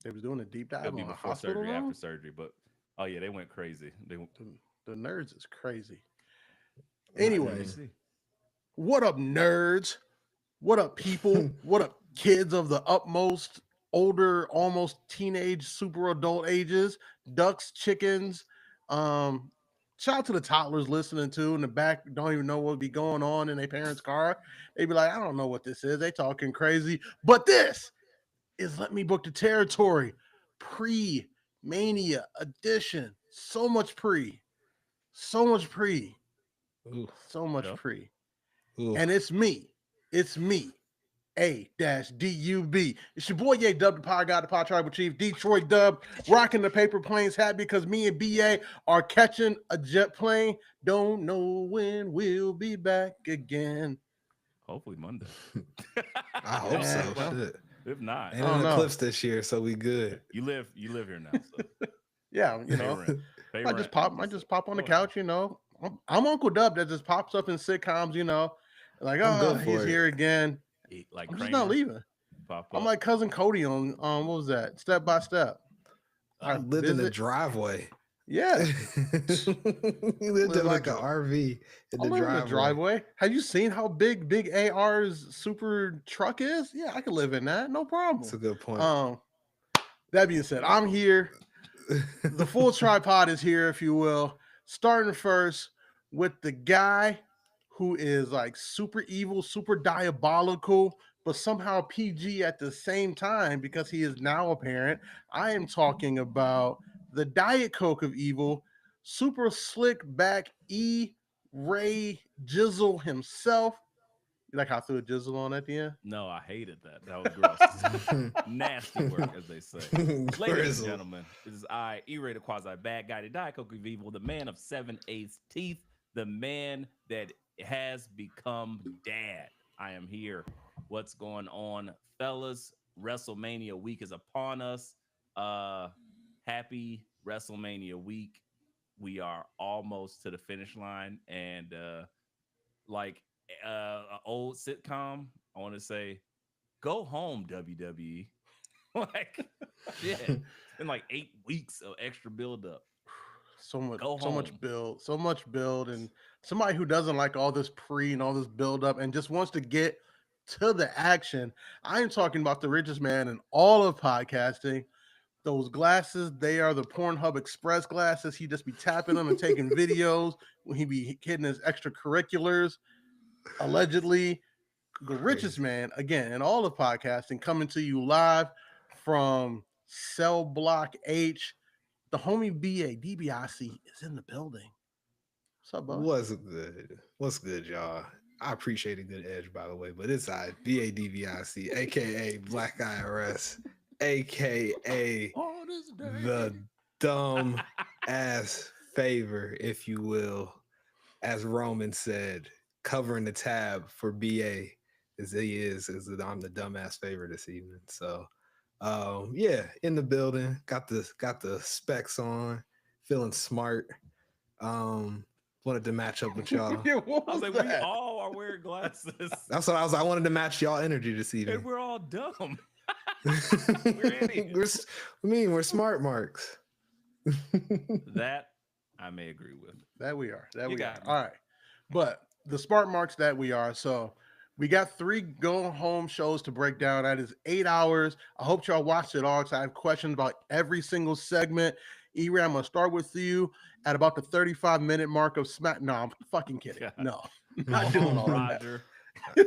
They was doing a deep It'll dive be on a before hospital surgery, after room. surgery. But oh yeah, they went crazy. The nerds is crazy. Let me Anyways, see. what up, nerds? What up, people? What up, kids of the utmost, older, almost teenage, super adult ages? Ducks, chickens. Um, Shout out to the toddlers listening to in the back. Don't even know what be going on in their parents' car. They be like, I don't know what this is. They talking crazy, but this is Let Me Book the Territory pre Mania edition. So much pre, Ooh, so much Yep. pre, ooh. and it's me. It's me. A-DUB. It's your boy Ye Dub, the Power God, the Power Tribal Chief, Detroit Dub, rocking the paper planes hat because me and BA are catching a jet plane. Don't know when we'll be back again. Hopefully Monday. I hope Eh, so. well, Shit. If not, I Ain't don't an know. eclipse this year, so we good. you live here now, so Yeah, pay rent. Pay rent. might That's it. just pop on the Go ahead. couch. I'm Uncle Dub that just pops up in sitcoms. Like, I'm oh, good he's for it. here again. Like I'm just not Kramer, leaving. pop I'm up. like cousin Cody on what was that? Step by Step. He I lived in the visit. driveway. Yeah. He lived Live in in a like an dr- RV in I the live in a driveway. driveway. Have you seen how big AR's super truck is? Yeah, I could live in that. No That's problem. a good point. Um, that being said, I'm here. The full tripod is here, if you will. Starting first with the guy who is like super evil, super diabolical, but somehow PG at the same time because he is now a parent. I am talking about the Diet Coke of evil, super slick back Ray Jizzle himself. You like how I threw a jizzle on at the end? No, I hated that. That was gross. Nasty work, as they say. Ladies and Grizzle. gentlemen, it is I, E-rated quasi bad guy, the Diet Coke of Evil, the man of seven eighths teeth, the man that has become dad. I am here. What's going on, fellas? WrestleMania week is upon us. Uh, Happy WrestleMania week. We are almost to the finish line, and like an old sitcom, I want to say, go home, WWE. Like, shit. It's been like 8 weeks of extra build up. Go home. So much build, and somebody who doesn't like all this pre and all this build up and just wants to get to the action. I am talking about the richest man in all of podcasting. Those glasses, they are the Pornhub Express glasses. He just be tapping them and taking videos when he be hitting his extracurriculars. Allegedly, the richest Crazy. man again in all of podcasting, coming to you live from Cell Block H. The homie BADBIC is in the building. What's up, boss? What's good? What's good, y'all? I appreciate a good edge, by the way, but it's I BADVIC, aka Black IRS, aka Oh, this the day. dumb ass favor, if you will, as Roman said, covering the tab for BA as he is that I'm the dumbass favor this evening. So yeah, in the building, got the specs on, feeling smart. Um Wanted to match up with y'all. What I was was like, we that? all are wearing glasses That's what I was. I wanted to match y'all energy this and evening. we're all dumb. We're we're, idiots. I mean, we're smart marks. That I may agree with. That we are. That You we are. got me. All right. But the smart marks that we are. So we got 3 go home shows to break down. That is 8 hours. I hope y'all watched it all because I have questions about every single segment. E-Ray, I'm going to start with you at about the 35-minute mark of Smack. No, I'm fucking kidding. God. No, Go not doing home, all of that. Roger. I'm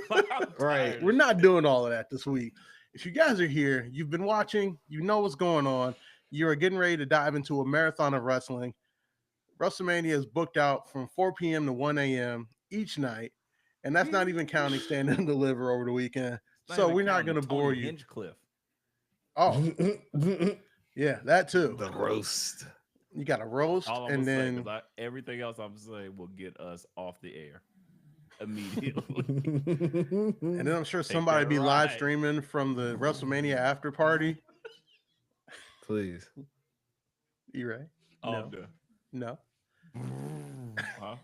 Right. tired We're of not shit. doing all of that this week. If you guys are here, you've been watching, you know what's going on. You're getting ready to dive into a marathon of wrestling. WrestleMania is booked out from 4 p.m. to 1 a.m. each night. And that's not even counting stand and deliver over the weekend. It's not So even we're not counting going to bore Tony you. Hinchcliffe. Oh, The yeah, that too. roast. You got a roast, All I'm gonna and say, because then everything else I'm saying will get us off the air immediately. I'm sure Take somebody that be live ride. streaming from the WrestleMania after party. Please. You right? Oh, I'm No, done. no. Huh?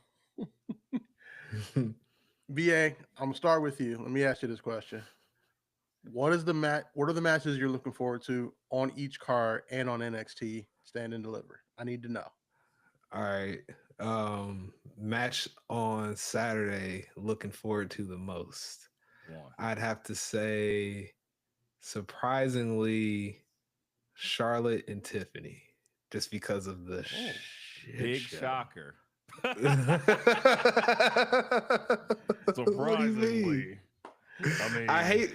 BA, I'm gonna start with you. Let me ask you this question. What is the What are the matches you're looking forward to on each card and on NXT Stand and Deliver? I need to know. All right. Match on Saturday. Looking forward to the most. One. I'd have to say, surprisingly, Charlotte and Tiffany, just because of the shit Big show. shocker. What do you mean? Surprisingly. I mean, I hate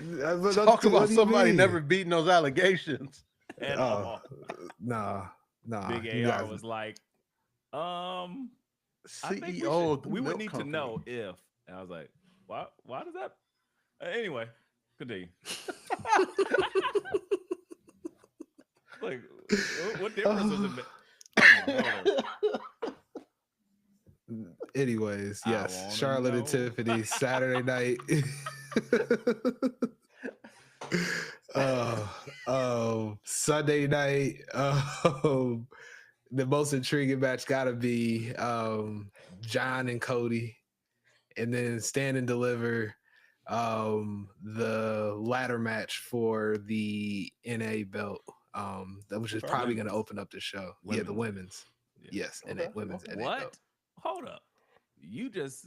Talk about what do you somebody mean? never beating those allegations. at Oh, all. nah. Big You AR guys, was like, I think CEO of the we would milk need company. to know if. And I was like, why does that? Anyway, continue. Like, what difference does it make? anyways, I yes, wanna Charlotte and know. Tiffany Saturday night. Sunday night. The most intriguing match gotta be John and Cody, and then Stand and Deliver. The ladder match for the NA belt. Which is probably going to open up the show. Yeah, the women's. Yeah. Yes, Okay, NA women's okay. NA What? belt. Hold up. You just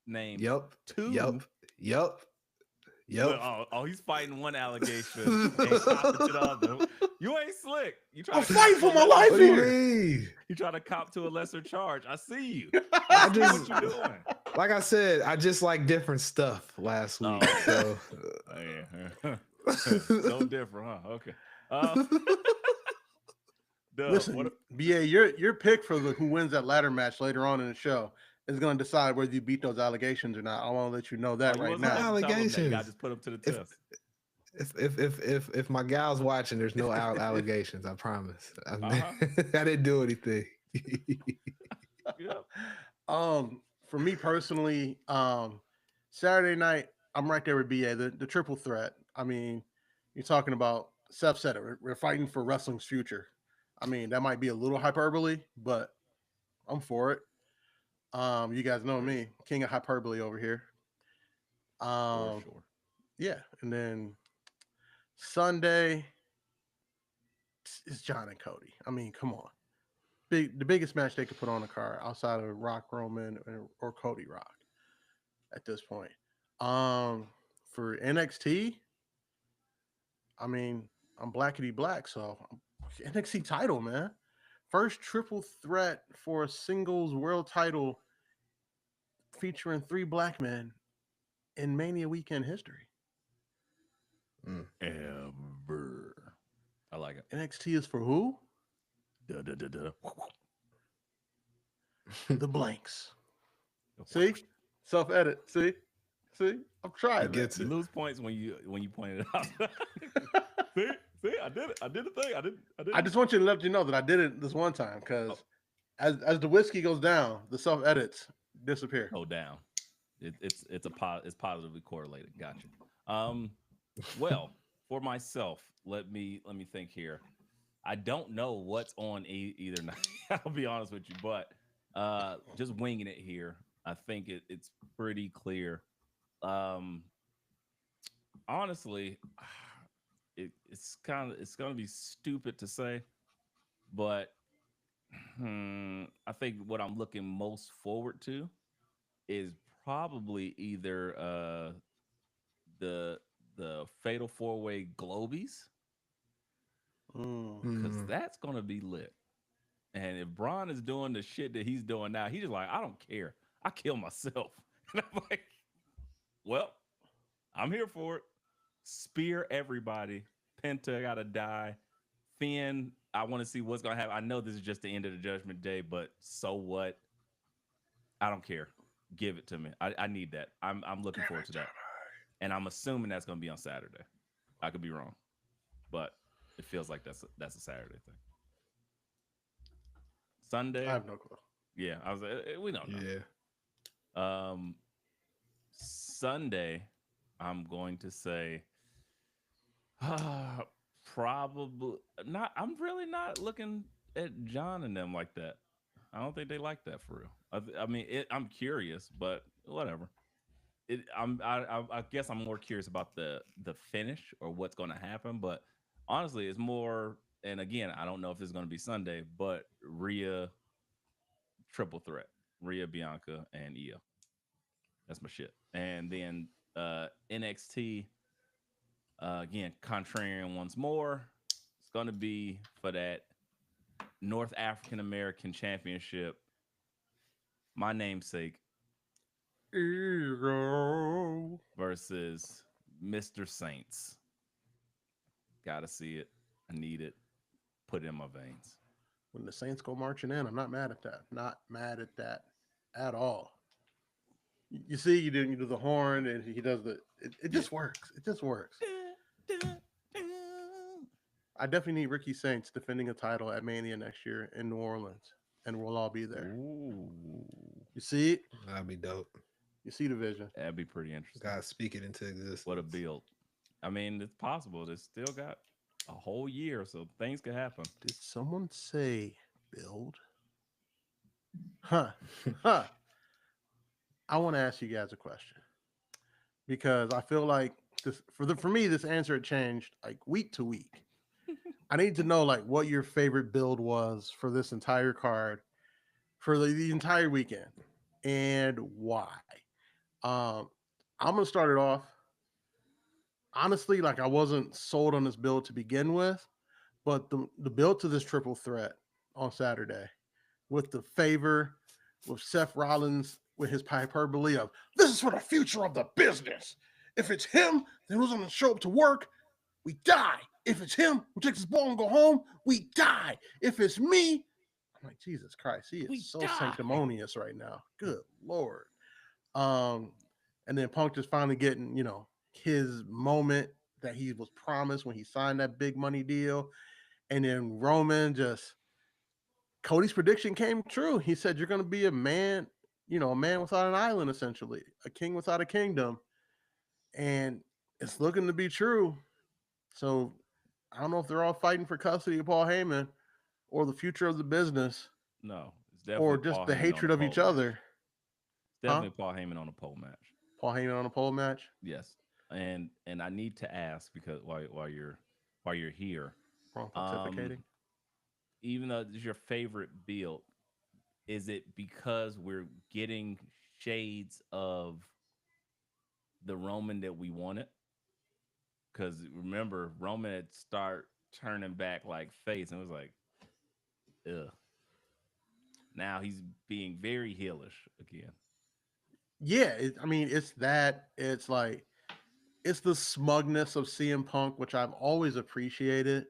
named Yep. two. Yep. Oh, he's fighting one allegation and copping to the other. You ain't slick. You try I'm to fighting for my life What do you here. mean? You try to cop to a lesser charge. I see you. I See what just, you doing. like I said, I just like different stuff last week. Oh. So Oh, yeah. So different, huh? Okay. Listen, BA, your pick for who wins that ladder match later on in the show is going to decide whether you beat those allegations or not. I want to let you know that right now. Allegations. You got to just put them to the test. If my gal's watching, there's no allegations. I promise. I Uh-huh. didn't do anything. Yep. For me personally, Saturday night, I'm right there with BA, the triple threat. I mean, you're talking about Seth said it. We're fighting for wrestling's future. I mean, that might be a little hyperbole, but I'm for it. You guys know me, king of hyperbole over here. For sure. Yeah, and then Sunday is John and Cody. I mean, come on, the biggest match they could put on the card outside of Rock Roman or Cody Rock at this point. For NXT, I mean, I'm blackety black, so NXT title, man. First triple threat for a singles world title featuring 3 black men in Mania weekend history. Ever. I like it. NXT is for who? The blanks. See? Self-edit. See? I'm trying. Gets You it. lose points when you point it out. see, I did it. I did the thing. I did. I just want you to let you know that I did it this one time because as the whiskey goes down, the self-edits disappear. Go down. It's positively correlated. Gotcha. Well, for myself, let me think here. I don't know what's on either night. I'll be honest with you, but just winging it here. I think it's pretty clear. Honestly, it's gonna be stupid to say, but I think what I'm looking most forward to is probably either the Fatal 4-Way Globies, because that's gonna be lit. And if Braun is doing the shit that he's doing now, he's just like, I don't care. I kill myself. And I'm like, well, I'm here for it. Spear everybody. Penta gotta die. Finn, I want to see what's gonna happen. I know this is just the end of the Judgment Day, but so what? I don't care. Give it to me. I need that. I'm looking forward to that. And I'm assuming that's gonna be on Saturday. I could be wrong, but it feels like that's a Saturday thing. Sunday, I have no clue. Yeah, I was like, we don't know. Yeah. Sunday, I'm going to say, probably not. I'm really not looking at John and them like that. I don't think they like that for real. I mean, I'm curious, but whatever. I guess I'm more curious about the finish or what's going to happen. But honestly, it's more. And again, I don't know if this is going to be Sunday, but Rhea triple threat, Rhea, Bianca, and Io. That's my shit. And then NXT again, contrarian once more. It's going to be for that North African American Championship. My namesake Ego. versus Mr. Saints. Gotta see it. I need it. Put it in my veins. When the Saints go marching in, I'm not mad at that. Not mad at that at all. You see, you do the horn, and he does the. It Yeah. just works. It just works. I definitely need Ricky Saints defending a title at Mania next year in New Orleans, and we'll all be there. Ooh, You see it? That'd be dope. You see the vision. that'd be pretty interesting. Gotta speak it into What a existence. build. I mean, it's possible. They still got a whole year, so things could happen. Did someone say build? Huh? Huh? I want to ask you guys a question because I feel like this for me this answer had changed like week to week. I need to know like what your favorite build was for this entire card for the entire weekend and why. Um, I'm gonna start it off. Honestly, like I wasn't sold on this build to begin with, but the build to this triple threat on Saturday with the favor with Seth Rollins with his hyperbole of this is for the future of the business. If it's him, then who's gonna show up to work? We die. If it's him who takes his ball and go home, we die. If it's me, I'm like, Jesus Christ, he We is so die. sanctimonious right now. Good Lord. Um, and then Punk just finally getting, his moment that he was promised when he signed that big money deal. And then Roman just Cody's prediction came true. He said you're gonna be a man, a man without an island, essentially, a king without a kingdom. And it's looking to be true. So I don't know if they're all fighting for custody of Paul Heyman or the future of the business No, it's or definitely just Paul the Heyman on hatred a of each pole match. other. It's Huh? definitely Paul Heyman on a pole match. Paul Heyman on a pole match. Yes, and I need to ask because while you're here, Wrong um, pontificating. even though it's your favorite build, is it because we're getting shades of the Roman that we wanted? Because remember, Roman had start turning back like face, and it was like, ugh. Now he's being very heelish again. Yeah, I mean, it's that. It's like it's the smugness of CM Punk, which I've always appreciated,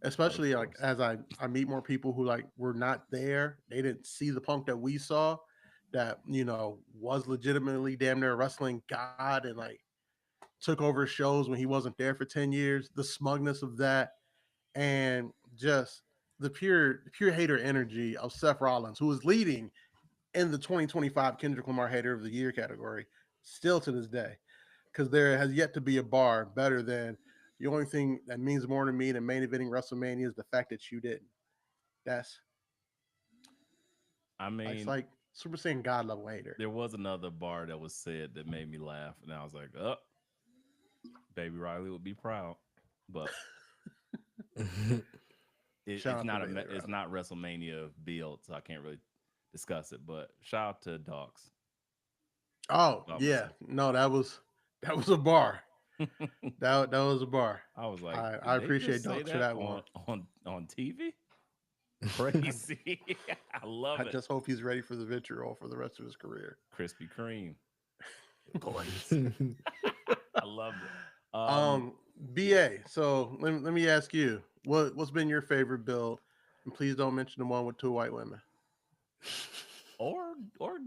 Of especially like course. as I meet more people who like were not there. They didn't see the Punk that we saw, that was legitimately damn near a wrestling god and like took over shows when he wasn't there for 10 years. The smugness of that, and just the pure hater energy of Seth Rollins, who is leading in the 2025 Kendrick Lamar Hater of the Year category, still to this day, because there has yet to be a bar better than the only thing that means more to me than main eventing WrestleMania is the fact that you didn't. That's I it's mean, like Super Saiyan God level hater. there was another bar that was said that made me laugh, and I was like, "Oh, Baby Riley would be proud," but Shout it's out to not Bailey it's Riley. not WrestleMania build, so I can't really discuss it. But shout out to Dogs. Oh I'm gonna yeah, say. no, that was a bar. That was a bar. I was like, I did they appreciate just say dogs for that that one. on TV? Crazy. I I love it. just hope he's ready for the vitriol for the rest of his career. Krispy Kreme. Boys. I loved it. BA. So let me ask you, what's been your favorite build? And please don't mention the one with two white women. or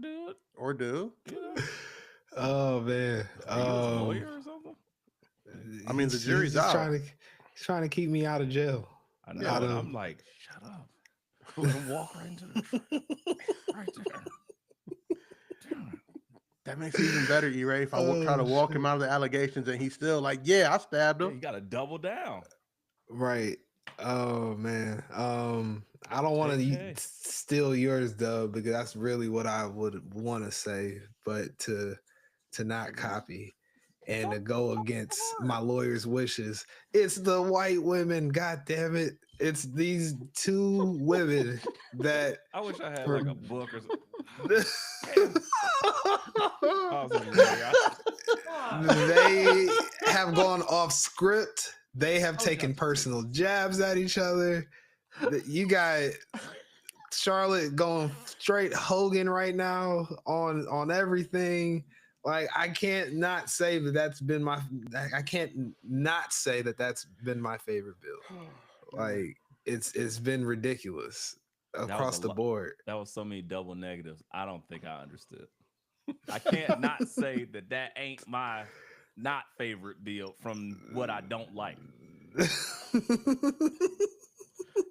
dude, Or do. you know, Oh man. are you his lawyer or something? I mean, the He's jury's just out. trying to keep me out of jail. I Yeah. know, Out and of I'm like, shut up. Let him walk right into the right there. Damn it. That makes it even better, E-Ray, if I try to oh walk him shit. out of the allegations and he's still like, yeah, I stabbed Yeah, him. you got to double down. Right. Oh man. I don't want to JK. steal yours though because that's really what I would want to say, but to to not copy and to go against my lawyer's wishes. It's the white women, god damn it. It's these two women that I wish I had for like a book or something. I was a lawyer. they have gone off script. They have Oh, taken God. personal jabs at each other. You got Charlotte going straight Hogan right now on everything. Like I can't not say that that's been my. I can't not say that that's been my favorite build. Like it's been ridiculous That was a across the lot. board. That was so many double negatives. I don't think I understood. I can't not say that that ain't my not favorite build from what I don't like.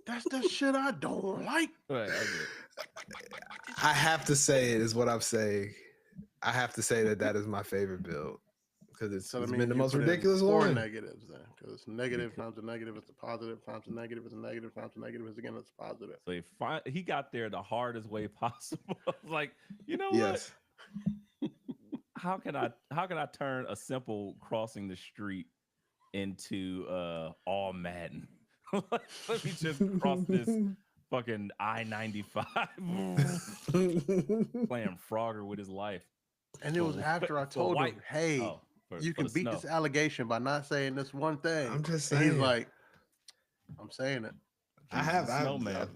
That's the shit I don't like. Right, that's it. I have to say it is what I'm saying. I have to say that that is my favorite build because So it's that been means the you most put in ridiculous four one. negatives then, because negative times a negative is a positive, times a negative is a negative, times a negative is again it's positive. So he got there the hardest way possible. Like, you know what? Yes. How can I turn a simple crossing the street into all Madden? Let me just cross this fucking I-95 playing Frogger with his life And it was for after I for told him, white. hey, Oh, for, you for can the beat snow. this allegation by not saying this one thing. I'm just And he's saying. like, I'm saying it. I Jesus the have. snowman.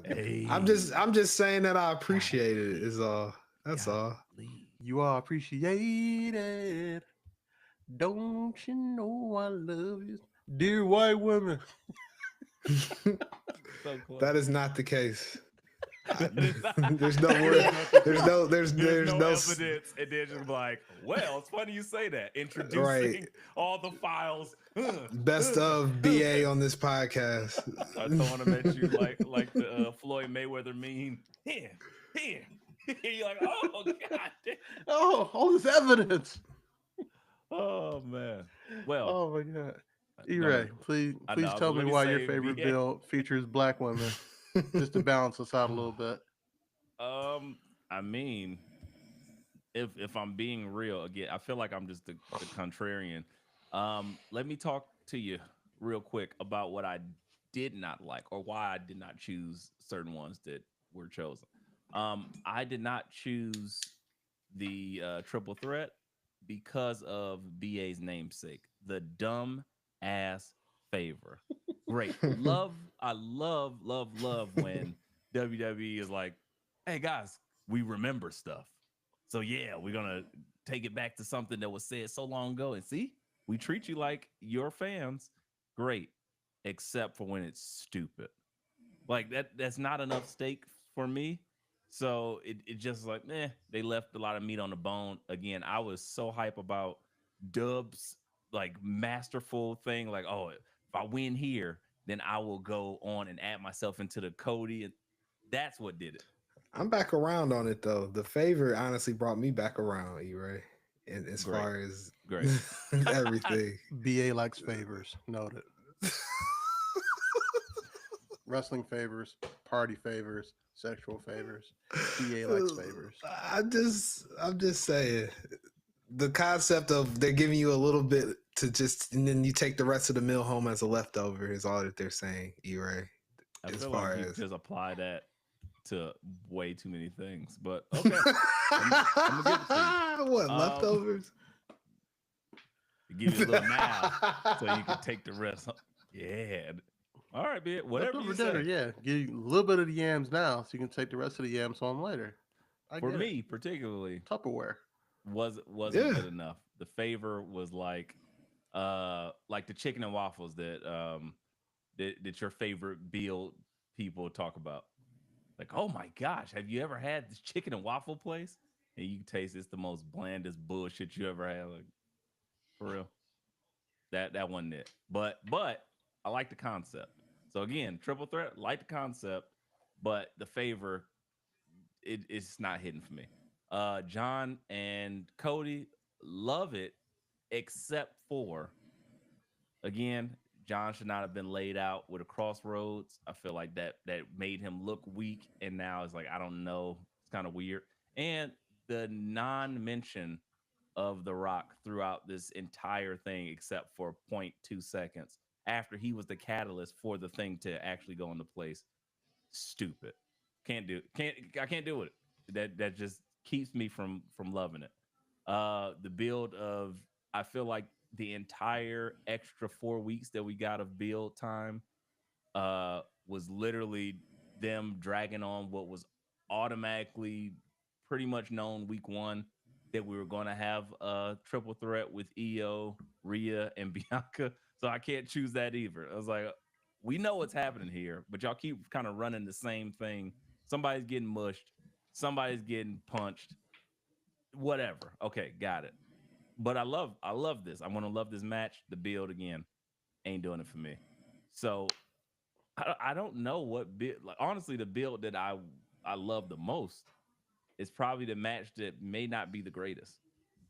Hey, I'm just saying that I appreciate it. Is all. That's all. golly. You are appreciated. Don't you know I love you? Dear white women. So close. That is not the case. That is not, There's no that word. is not the There's case. no. There's no evidence, and they're just like, "Well, it's funny you say that." Right. Introducing all the files. Best of BA on this podcast. Start throwing them at you like the Floyd Mayweather meme. Here, here. You're like, oh god. Damn. Oh, all this evidence. Oh man. Well, Oh my god. go E-Ray, ahead. I please know, tell but me let me why your say favorite BA. bill features black women, just to balance us out a little bit. I mean, if I'm being real again, I feel like I'm just the contrarian. Let me talk to you real quick about what I did not like or why I did not choose certain ones that were chosen. I did not choose the triple threat because of BA's namesake, the dumb ass favor. Great. I love when WWE is like, hey guys, we remember stuff. So yeah, we're gonna take it back to something that was said so long ago. And see, we treat you like your fans. Great. Except for when it's stupid. Like that's not enough stake for me. So it just like, they left a lot of meat on the bone. Again, I was so hype about Dub's like masterful thing, like, oh, if I win here, then I will go on and add myself into the Cody. And that's what did it. I'm back around on it though. The favor honestly brought me back around, E-Ray. And as Great. far as Great. everything. BA likes favors. Noted. Wrestling favors, party favors, sexual favors. BA likes favors. I'm just saying the concept of they're giving you a little bit to just and then you take the rest of the meal home as a leftover is all that they're saying, E-Ray. I As feel far like you as just apply that to way too many things, but okay. I'm gonna give it to you. What leftovers? Give you a little now so you can take the rest. Yeah. All right, man. Whatever Leftover you dinner, say. yeah. Give you a little bit of the yams now so you can take the rest of the yams home later. I For get it. me, particularly, Tupperware. wasn't Yeah. good enough. The favor was like the chicken and waffles that your favorite Beal people talk about. Like, oh my gosh, have you ever had this chicken and waffle place? And you taste it's the most blandest bullshit you ever had. Like, for real. That wasn't it. But I like the concept. So again, triple threat, like the concept, but the favor, it's not hidden for me. John and Cody love it, except for again, John should not have been laid out with a crossroads. I feel like that made him look weak, and now it's like I don't know, it's kind of weird. And the non-mention of The Rock throughout this entire thing, except for 0.2 seconds after he was the catalyst for the thing to actually go into place. Stupid. I can't do it. That just keeps me from loving it. The build of, I feel like the entire extra 4 weeks that we got of build time was literally them dragging on what was automatically pretty much known week one, that we were going to have a triple threat with Io, Rhea, and Bianca. So I can't choose that either. I was like, we know what's happening here, but y'all keep kind of running the same thing. Somebody's getting mushed, somebody's getting punched, whatever. Okay, got it. But I love this. I'm gonna love this match. The build again ain't doing it for me. So I don't know what build. Like honestly, the build that I love the most is probably the match that may not be the greatest,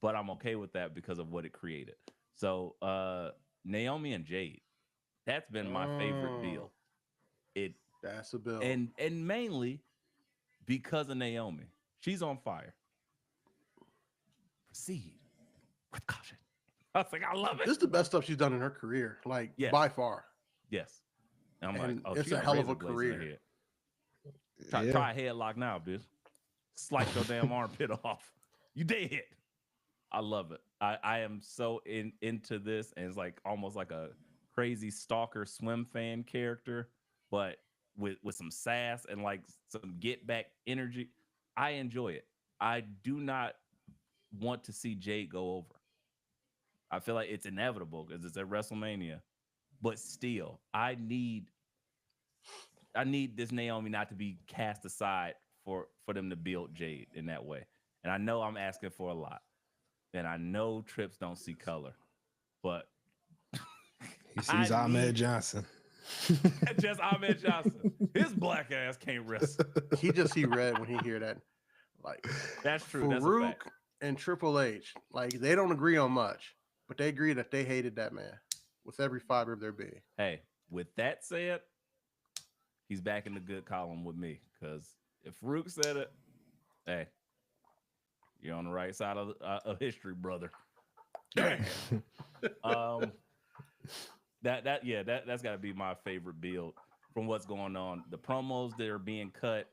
but I'm okay with that because of what it created. So Naomi and Jade, that's been my favorite build. Oh, It that's a bill. and mainly because of Naomi. She's on fire. Proceed with caution. I was like, I love This it. is the best stuff she's done in her career, like Yes, by far. yes. And I'm like, And oh, she it's a got hell of razor a blades in her career. head. Yeah. Try a headlock now, bitch. Slice your damn armpit off. You dead. I love it. I am so into this, and it's like almost like a crazy stalker swim fan character, but with some sass and like some get back energy. I enjoy it. I do not want to see Jade go over. I feel like it's inevitable because it's at WrestleMania. But still, I need this Naomi not to be cast aside for them to build Jade in that way. And I know I'm asking for a lot. And I know trips don't see color, but He I sees Ahmed need Johnson. just Ahmed Johnson. His black ass can't wrestle. He just see red when he hear that. Like That's true. That's a Farouk fact. and Triple H, like they don't agree on much, but they agree that they hated that man with every fiber of their being. Hey, with that said, he's back in the good column with me. Because if Farouk said it, hey, you're on the right side of history, brother. Damn. um, that's got to be my favorite build from what's going on. The promos that are being cut,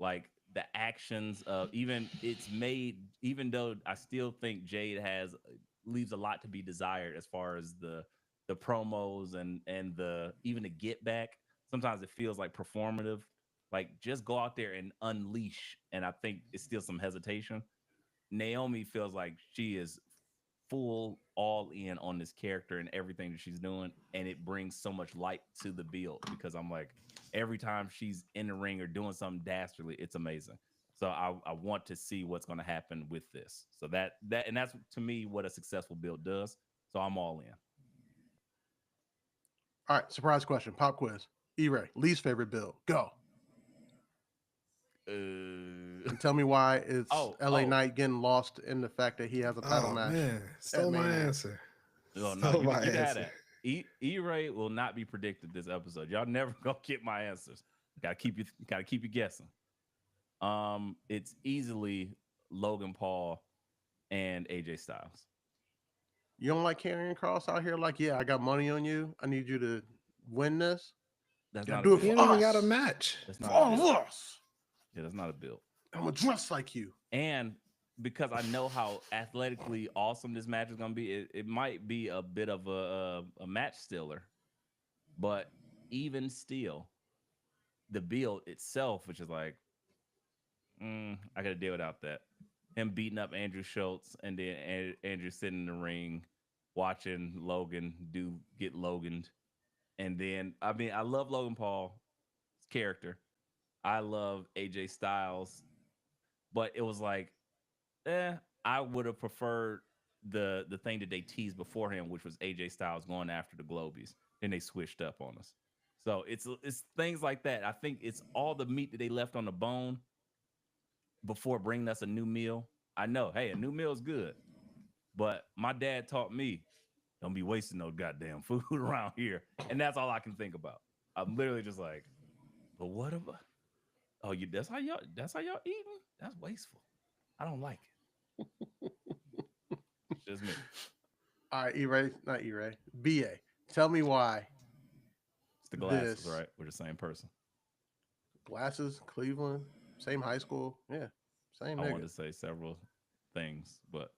like the actions of even it's made. Even though I still think Jade has leaves a lot to be desired as far as the promos and the even the get back. Sometimes it feels like performative. Like just go out there and unleash, and I think it's still some hesitation. Naomi feels like she is full all in on this character and everything that she's doing, and it brings so much light to the build because I'm like, every time she's in the ring or doing something dastardly, it's amazing. So I want to see what's going to happen with this. So that's to me what a successful build does. So I'm all in. All right, surprise question, pop quiz. E-Ray, least favorite build. Go. And tell me why it's LA Oh, Knight getting lost in the fact that he has a title Oh match man, at stole my Mania. answer. oh no, Stole you my can have answer. that. E-Ray will not be predicted this episode. Y'all never gonna get my answers. Gotta keep you guessing. It's easily Logan Paul and AJ Styles. You don't like carrying Cross out here like, yeah, I got money on you. I need you to win this. That's You gotta not a do it He build. for don't even got a us. match. That's For not a all build. of us. Yeah, that's not a build. I'm gonna dress like you. And because I know how athletically awesome this match is gonna be, it might be a bit of a match stiller. But even still, the build itself, which is like, I gotta deal without that. Him beating up Andrew Schultz and then Andrew sitting in the ring watching Logan get Loganed. And then I love Logan Paul's character. I love AJ Styles, but it was like, I would have preferred the thing that they teased beforehand, which was AJ Styles going after the Globies. Then they switched up on us. So it's things like that. I think it's all the meat that they left on the bone before bringing us a new meal. I know, hey, a new meal is good, but my dad taught me don't be wasting no goddamn food around here, and that's all I can think about. I'm literally just like, but what about? Oh, that's how y'all eating? That's wasteful. I don't like it. Just me. All right, E-Ray, not E-Ray, BA. Tell me why It's the glasses, this right? We're the same person. glasses, Cleveland, same high school. Yeah, same I nigga. wanted to say several things, but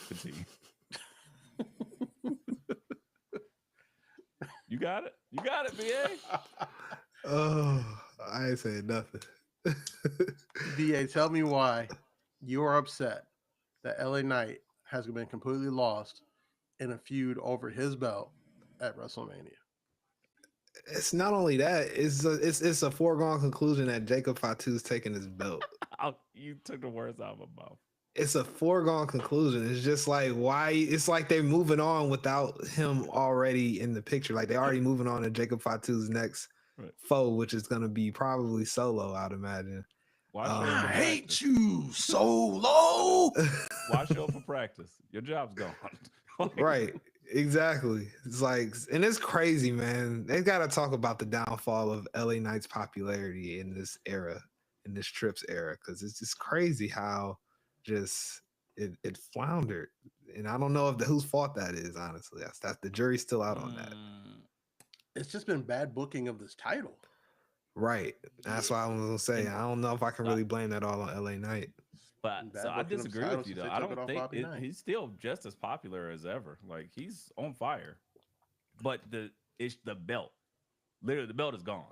continue. You got it. You got it, BA. Oh, I ain't saying nothing. BA, tell me why you are upset that LA Knight has been completely lost in a feud over his belt at WrestleMania. It's not only that; it's a foregone conclusion that Jacob Fatu's taking his belt. You took the words out of my mouth. It's a foregone conclusion. It's just like why it's like they're moving on without him already in the picture. Like they're already moving on to Jacob Fatu's next Right. foe, which is gonna be probably Solo, I'd imagine. Why show I for hate practice? you so low. Why show for practice? Your job's gone. Like, Right. Exactly. It's like, and it's crazy, man. They got to talk about the downfall of LA Knight's popularity in this era, in this Trips era, because it's just crazy how just it floundered. And I don't know if whose fault that is, honestly. That's the jury's still out on that. It's just been bad booking of this title. Right. That's why I was gonna say I don't know if I can really blame that all on LA Knight. But Bad so I booking of this disagree title with you since though. they I took it don't off think Bobby Knight. he's still just as popular as ever. Like he's on fire. But it's the belt. Literally, the belt is gone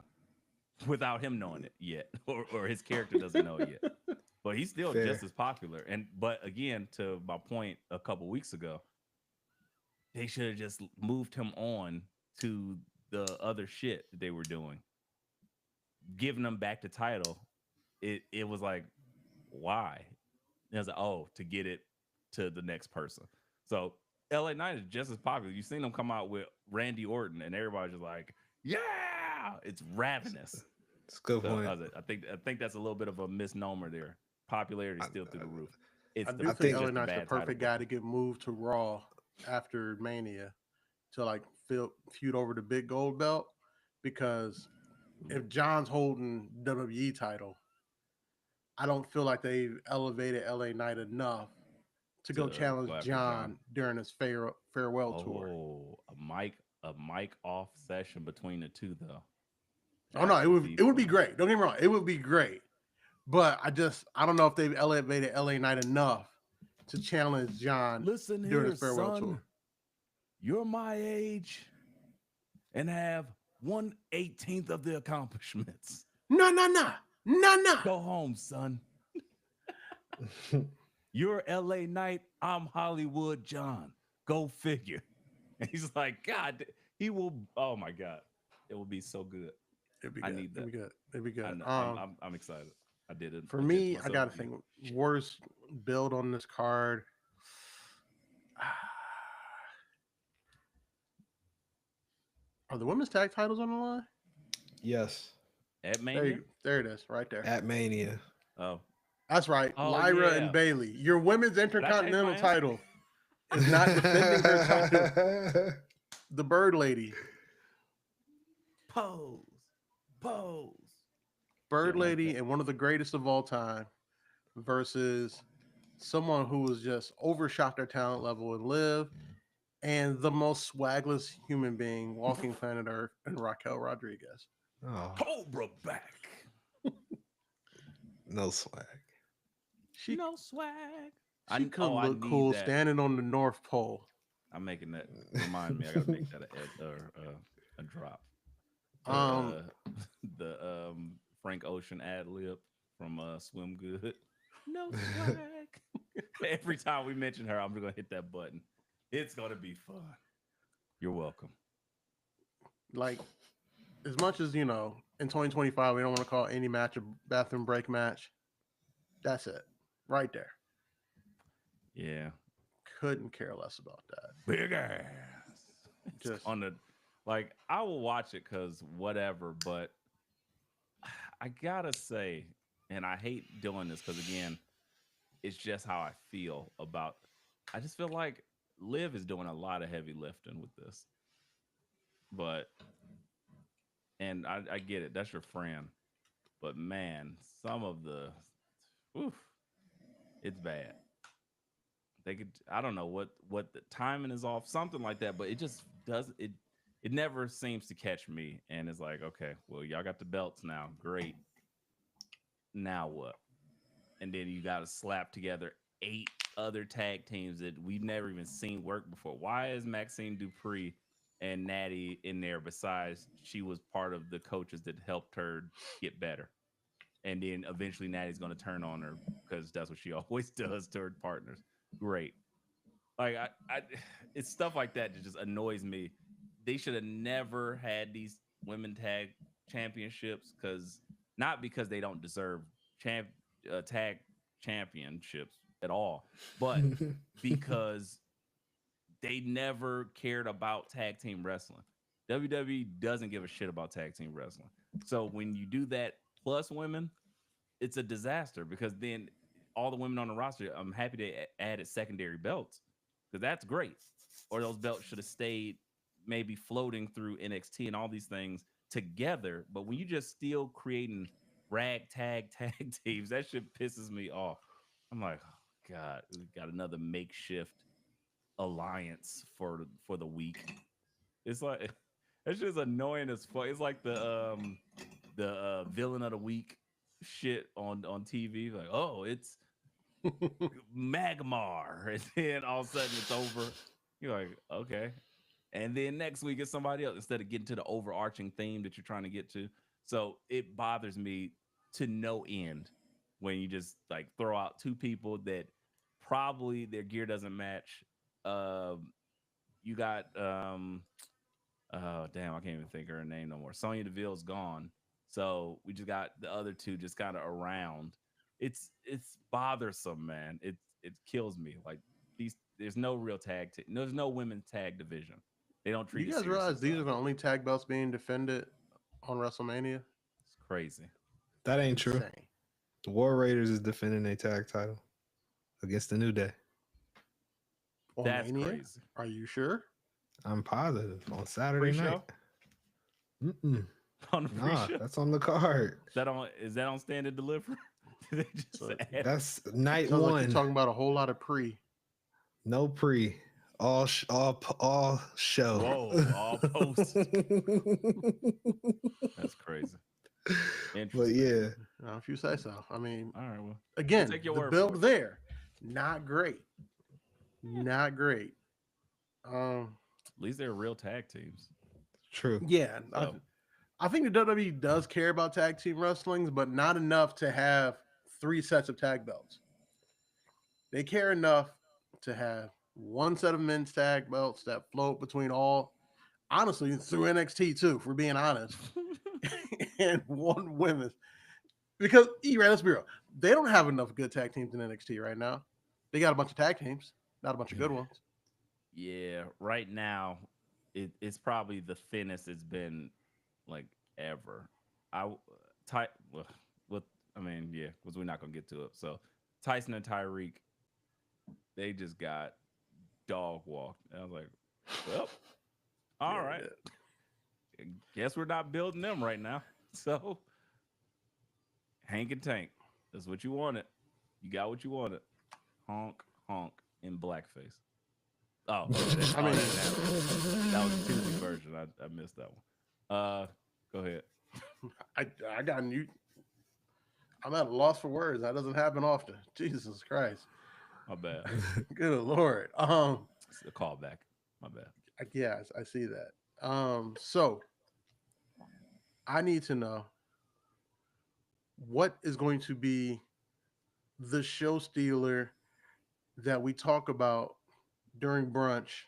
without him knowing it yet, or his character doesn't know it yet. But he's still Fair. just as popular. But again, to my point a couple weeks ago, they should have just moved him on to the other shit that they were doing, giving him back the title. It was like, why? It was like, oh, to get it to the next person. So LA Knight is just as popular. You've seen them come out with Randy Orton, and everybody's just like, yeah, it's ravenous. It's a good So point. I think that's a little bit of a misnomer there. Popularity is still through the roof. I do I think think- LA just Knight's the bad title perfect guy to get moved to Raw after Mania to like feud over the big gold belt, because if John's holding WWE title, I don't feel like they've elevated LA Knight enough to go To challenge go after John John. during his farewell tour. Oh, a mic off session between the two though. Oh no, That it would be fun. great. Don't get me wrong, it would be great. But I don't know if they've elevated LA Knight enough to challenge John Listen during here, his farewell son. tour. You're my age and have 1/18 of the accomplishments. No. Go home, son. You're LA Knight. I'm Hollywood John. Go figure. And he's like, God, he will. Oh my God, it will be so good. It'd be I good. need that. It'd be good. It'd be good. I know, I'm excited. I did it. For I did me, I myself gotta again. think worst build on this card. Are the women's tag titles on the line? Yes. At Mania. There it is, right there. At Mania. Oh, That's right. Oh, Lyra yeah. and Bailey. Your women's Did I change intercontinental my answer? title is not defending her title. The Bird Lady. pose. Bird Didn't like Lady that. and one of the greatest of all time versus someone who was just overshot their talent level and Liv, and the most swagless human being walking planet Earth, and Raquel Rodriguez. Oh, Cobra back. no swag. She No swag. she could I look need cool that. standing on the North Pole. I'm making that. Remind me, I gotta make that a drop. Um, The Frank Ocean ad lib from Swim Good. No swag. Every time we mention her, I'm gonna hit that button. It's gonna be fun. You're welcome. like as much as in 2025 we don't want to call any match a bathroom break match. That's it, right there. Yeah. Couldn't care less about that. Big ass. Just On the I will watch it because whatever, but I gotta say, and I hate doing this because again, it's just how I feel about. I just feel like Liv is doing a lot of heavy lifting with this, and I get it. That's your friend, but man, some of the, oof, it's bad. they could, I don't know what the timing is off, something like that, but it just does it. It never seems to catch me, and it's like, okay, well, y'all got the belts now, great. Now what? And then you got to slap together 8 other tag teams that we've never even seen work before. Why is Maxine Dupree and Natty in there? Besides, she was part of the coaches that helped her get better, and then eventually Natty's going to turn on her because that's what she always does to her partners. Great. Like it's stuff like that that just annoys me. They should have never had these women tag championships, because not because they don't deserve tag championships at all, but because they never cared about tag team wrestling. WWE doesn't give a shit about tag team wrestling. So when you do that plus women, it's a disaster, because then all the women on the roster, I'm happy they added secondary belts, because that's great. Or those belts should have stayed maybe floating through NXT and all these things together. But when you just still creating ragtag tag teams, that shit pisses me off. I'm like, oh God, we got another makeshift alliance for the week. It's like it's just annoying as fuck. It's like the villain of the week shit on TV. Like, oh, it's Magmar, and then all of a sudden it's over. You're like, okay. And then next week it's somebody else, instead of getting to the overarching theme that you're trying to get to. So it bothers me to no end when you just like throw out 2 people that probably their gear doesn't match. You got oh damn, I can't even think of her name no more. Sonya Deville's gone, so we just got the other 2 just kind of around. It's bothersome, man. It kills me. Like, these, there's no real there's no women's tag division. They don't You treat it guys seriously. realize these are the only tag belts being defended on WrestleMania? It's crazy. That ain't true. Insane. The War Raiders is defending a tag title against the New Day. On That's Mania? crazy. Are you sure? I'm positive on Saturday night. Pre-show on the Nah, pre-show. that's on the card. Is that on Stand and Deliver? They just So That's night sounds like one. you're talking about a whole lot of pre. No pre. All show. Whoa, all post. That's crazy. But yeah, If you say so. I mean, All right, well, again, take your the word for build it. there, not great. Not great. Um, At least they're real tag teams. true. yeah, So, I think the WWE does care about tag team wrestlings, but not enough to have 3 sets of tag belts. They care enough to have one set of men's tag belts that float between all, honestly, through NXT too, for being honest, and one women's. Because, let's be real, they don't have enough good tag teams in NXT right now. They got a bunch of tag teams, not a bunch of good ones. yeah, right now it's probably the thinnest it's been like ever. I ty with I mean, yeah, because we're not gonna get to it. So Tyson and Tyreek, they just got dog walked. And I was like, well, all Yeah, right. Guess we're not building them right now. So Hank and Tank, that's what you wanted. You got what you wanted. Honk, honk in blackface. Oh, I mean, that was the Tuesday version. I missed that one. Go ahead. I got you. I'm at a loss for words. That doesn't happen often. Jesus Christ. My bad. Good Lord. It's a callback. My bad. Yes, I see that. So I need to know what is going to be the show stealer that we talk about during brunch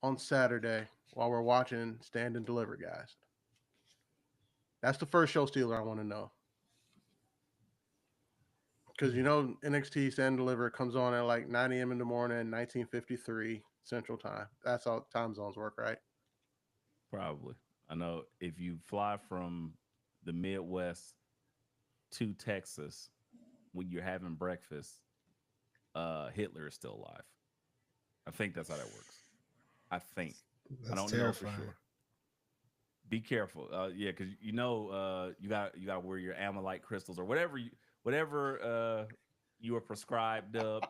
on Saturday while we're watching Stand and Deliver, guys. That's the first show stealer I want to know. Because NXT Stand and Deliver comes on at like 9 a.m. in the morning, 1953 Central Time. That's how time zones work, right? Probably. I know if you fly from the Midwest to Texas when you're having breakfast, Hitler is still alive. I think that's how that works. I think. That's I don't terrifying. know for sure. Be careful. Yeah, because you got to wear your Amalite crystals or whatever you were prescribed to,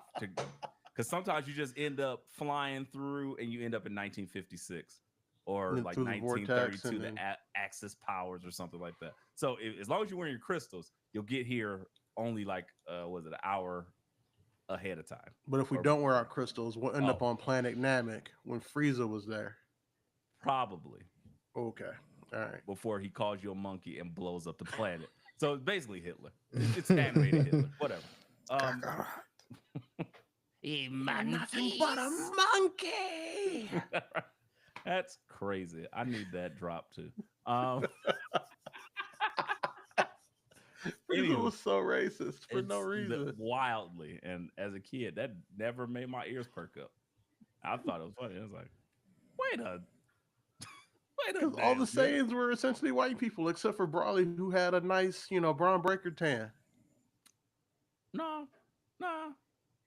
Because sometimes you just end up flying through and you end up in 1956 or And then like through the vortex 1932, and the then Axis powers or something like that. So as long as you're wearing your crystals, you'll get here only like was it an hour ahead of time? but if we Or don't wear our crystals, we'll end up oh, on planet Namek when Frieza was there. probably Okay. All right. before he calls you a monkey and blows up the planet. So it's basically Hitler. It's animated Hitler. Whatever. Um, I'm nothing but a monkey. That's crazy. I need that drop too. Um, Frieza anywho, was so racist for no it's reason. wildly, and as a kid, that never made my ears perk up. I thought it was funny. I was like, wait a, wait a Because all the damn minute. Saiyans were essentially white people, except for Brawley, who had a nice, Braun Breaker tan. No, no,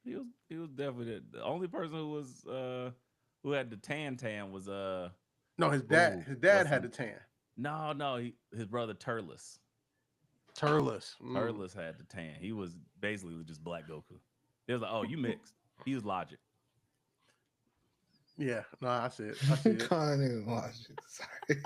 he was definitely the only person who had the tan was No, his ooh, dad what's had the a tan. no, his brother Turles. Turles. Turles had the tan. He was basically just Black Goku. It was like, oh, you mixed. He was Logic. Yeah, no, I see it. I see it. Can't even watch it. Sorry.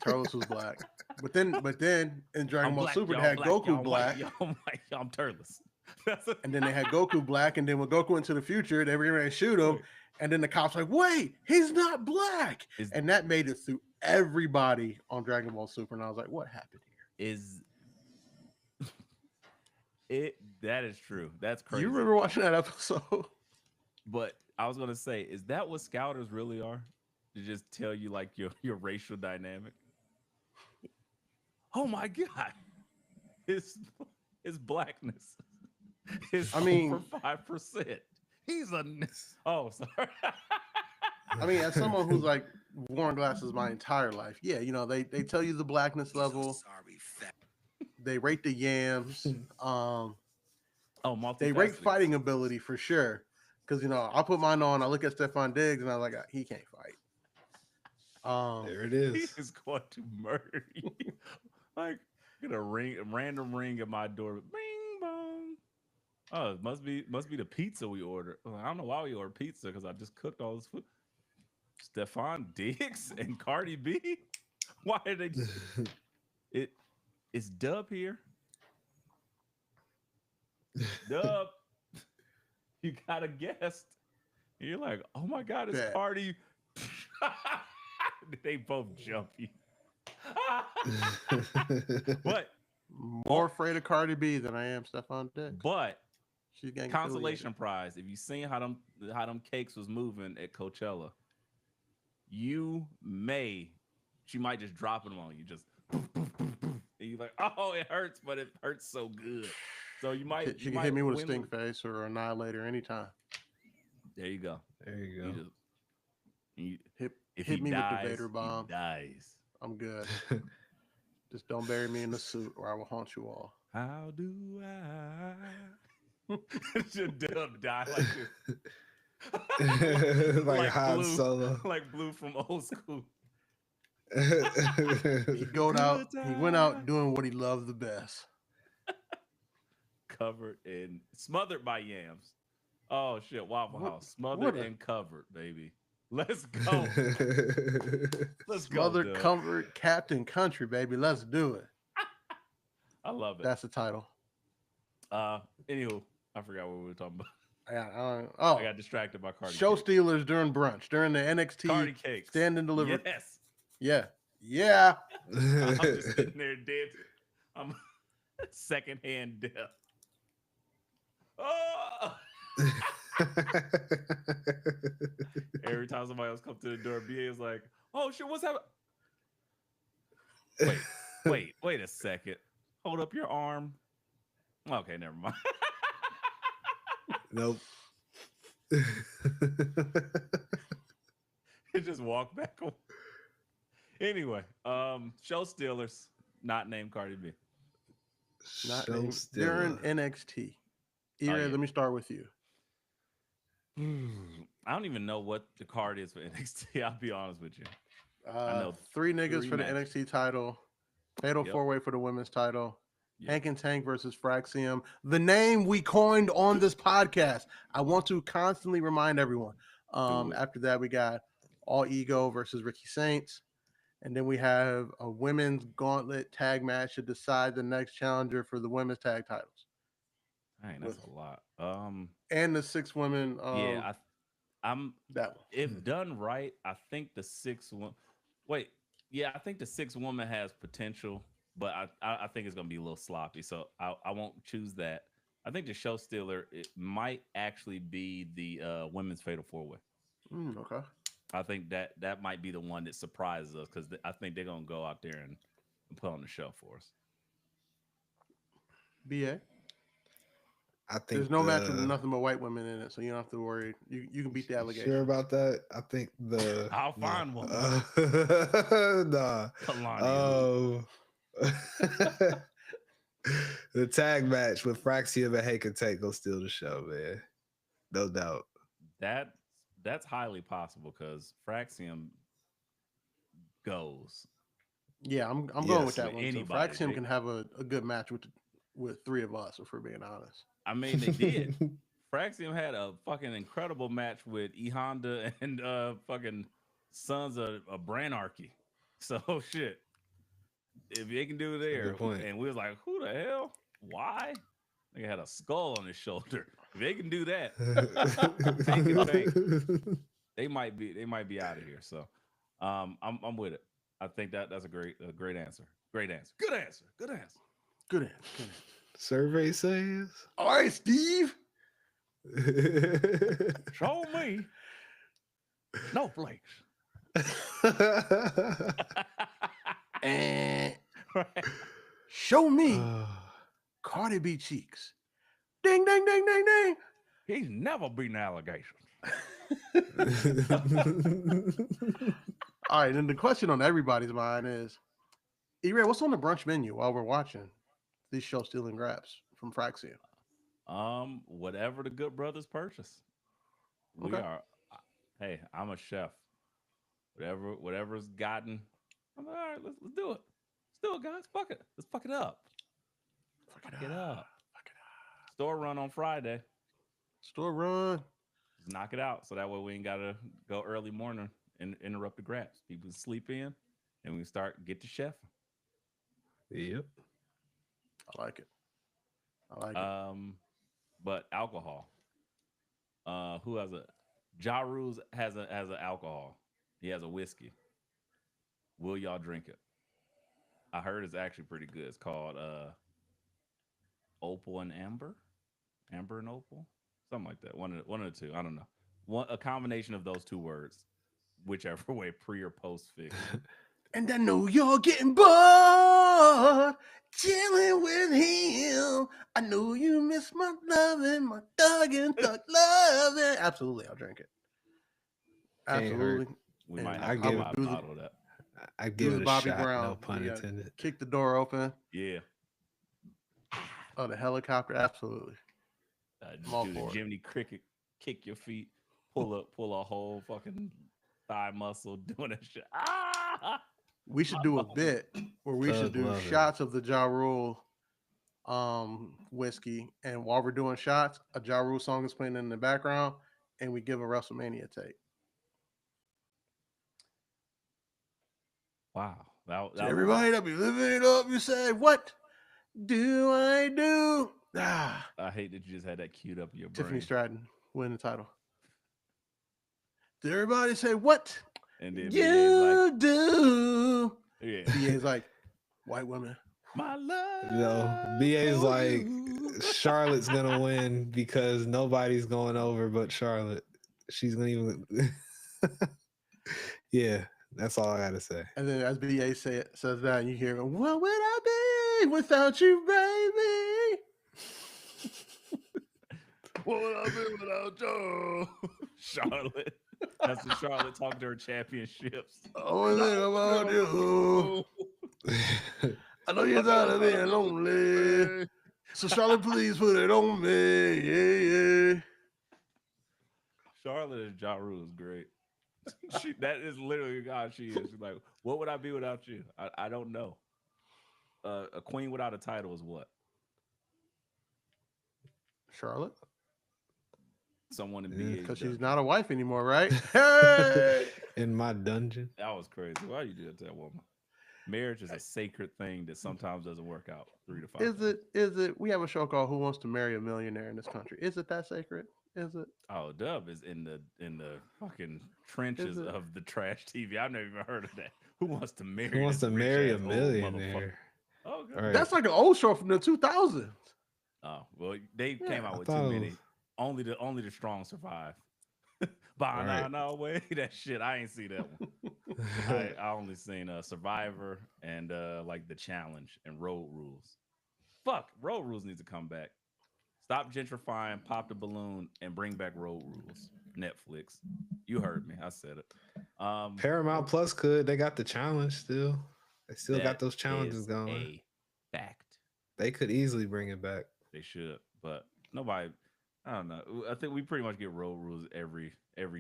Turles was black. But then in Dragon I'm Ball black, Super, they y'all had black, Goku y'all black. white, y'all white, y'all Turles. That's a, And then they had Goku black. And then when Goku went to the future, they were going to shoot him. And then the cops were like, wait, he's not black. And that made it through everybody on Dragon Ball Super. And I was like, what happened here? Is it? That is true. That's crazy. You remember watching that episode? But I was gonna say, is that what scouters really are? To just tell you like your racial dynamic. Oh my god, his blackness is over 5%. He's a oh sorry. I mean, as someone who's like worn glasses my entire life, yeah, they tell you the blackness level. They rate the yams. They rate fighting ability for sure. Because I'll put mine on. I look at Stephon Diggs and I'm like, he can't fight. There it is. He is going to murder you. Like, get a random ring at my door. Bing bong. Oh, it must be the pizza we ordered. I don't know why we ordered pizza because I just cooked all this food. Stephon Diggs and Cardi B. Why are they? It's Dub here. Dub, you got a guest. You're like, oh my god, it's Cardi. They both jump you. But more afraid of Cardi B than I am Stephon Diggs. But she's getting consolation prize. If you seen how them cakes was moving at Coachella, she might just drop them on you. Just and you're like, oh, it hurts, but it hurts so good. So you might she can hit me with a stink face or Annihilator anytime. There you go. There you go. Hit me with the Vader bomb. He dies. I'm good. Just don't bury me in the suit or I will haunt you all. How do I? Should Dub die like this? like Han Blue, Solo. Like Blue from Old School. He went out doing what he loved the best. Covered and smothered by yams. Oh shit, Waffle House. Smothered and covered, baby. Let's go. Let's go. Smothered, covered, Captain Country, baby. Let's do it. I love it. That's the title. Anywho, I forgot what we were talking about. I got distracted by Cardi. Show stealers during brunch, during the NXT Cardi cakes. Stand and Deliver. Yes. Yeah. I'm just sitting there dead. I'm secondhand death. Oh. Every time somebody else comes to the door, BA is like, "Oh shit, what's happening?" Wait a second. Hold up your arm. Okay, never mind. Nope. It just walked back on. Anyway, show stealers, not named Cardi B. Not named during NXT. Let me start with you. I don't even know what the card is for NXT. I'll be honest with you. I know three niggas for the NXT title, fatal 4-way for the women's title, Yeah. Hank and Tank versus Fraxium, the name we coined on this podcast. I want to constantly remind everyone. Do it. After that, we got All Ego versus Ricky Saints. And then we have a women's gauntlet tag match to decide the next challenger for the women's tag titles. Dang, that's With a lot. and the 6 women, Yeah, I'm that one. if done right, I think the six one. Wait, yeah, I think the six woman has potential, but I think it's gonna be a little sloppy, so I won't choose that. I think the show stealer it might actually be the women's fatal four way. Okay. I think that might be the one that surprises us because I think they're gonna go out there and put on the show for us. BA. I There's think no match with nothing but white women in it, so you don't have to worry. You can beat the sure allegations. about that. I think I'll find one. nah. Kalani. The tag match with Fraxium and Hank and Tank gonna steal the show, man. No doubt. That that's highly possible because Fraxium goes Yeah, I'm going with Yes. that with one. So anybody. Fraxium can have a good match with 3 of us, if we're being honest. I mean, they did. Fraxium had a fucking incredible match with E Honda and fucking Sons of Branarchy. So shit, if they can do it That's a there, good point. and we was like, who the hell? Why? They had a skull on his shoulder. If they can do that, Hank and Tank, they might be out of here. So, I'm with it. I think that's a great answer. Great answer. Good answer. Good answer. Good answer. Good answer. Survey says. All right, Steve. Show me snowflakes. And Right. show me Cardi B cheeks. Ding, ding, ding, ding, ding. He's never beaten allegations. All right, and the question on everybody's mind is, E-Ray, what's on the brunch menu while we're watching these show stealing graps from Fraxium? Whatever the good brothers purchase. We Okay. are. Hey, I'm a chef. Whatever's gotten. I'm like, all right. Let's do it. Let's do it, guys. Fuck it. Let's fuck it up. Fuck it up. Fuck it up. Store run on Friday. Store run. Just knock it out, so that way we ain't gotta go early morning and interrupt the graps. People sleep in, and we can start get to chef. Yep. I like it. I like it. But alcohol. Who has a? Ja Rule's has an alcohol. He has a whiskey. Will y'all drink it? I heard it's actually pretty good. It's called Opal and Amber, Amber and Opal, something like that. One of the two. I don't know. A combination of those two words, whichever way, pre or post fix. And I know you're getting bored chilling with him. I know you miss my loving, my thug and thug loving. Absolutely, I'll drink it. Absolutely. We And might I have to give- buy a bottle of that. I do give the it a Bobby shot. Brown. No pun You gotta intended. kick the door open. Yeah. Oh, the helicopter. Absolutely. Just all do the for it. Jiminy Cricket, kick your feet, pull a whole fucking thigh muscle, doing that shit. Ah! We should do a bit where we should Thug do loving. shots of the Ja Rule whiskey, and while we're doing shots, a Ja Rule song is playing in the background, and we give a WrestleMania take. Wow. That To was everybody that be living it up, you say, "What do I do?" Ah, I hate that you just had that queued up in your Tiffany brain. Stratton win the title. Did everybody say, "What And then BA's you do?" yeah. BA's like, "White women." My love. No, BA's for like you. Charlotte's gonna win because nobody's going over but Charlotte. She's gonna even. Yeah, that's all I gotta say. And then as BA says that, and you hear, "What would I be without you, baby?" What would I be without you? Charlotte. That's the Charlotte talking to her championships. Oh, think about you. I know you're tired of being lonely. So Charlotte, please put it on me. Yeah, yeah. Charlotte as Ja Rule is great. That is literally how she is. She's like, what would I be without you? I don't know. a queen without a title is what? Charlotte, Someone in Yeah. BA's because she's dungeon. not a wife anymore, right? Hey, In my dungeon. That was crazy. Why you do that to that woman? Marriage is a sacred thing that sometimes doesn't work out 3 to 5 is times. it? Is it? We have a show called Who Wants to Marry a Millionaire in this country. Is it that sacred? Is it? Oh, Dub is in the fucking Is trenches it? of the trash TV. I've never even heard of that. Who wants to Who marry wants this to rich marry a ass old motherfucker? millionaire? Oh, All God. right. That's like an old show from the 2000s. Oh, well, they came Yeah. out I with too thought it many. was, Only the strong survive. all By right. now, no way. That shit. I ain't see that one. I only seen Survivor and like the challenge and Road Rules. Fuck, Road Rules needs to come back. Stop gentrifying, pop the balloon, and bring back Road Rules. Netflix. You heard me. I said it. Paramount Plus could. They got the challenge still. They still got That those challenges is going. a fact. They could easily bring it back. They should, but nobody. I don't know. I think we pretty much get Road Rules every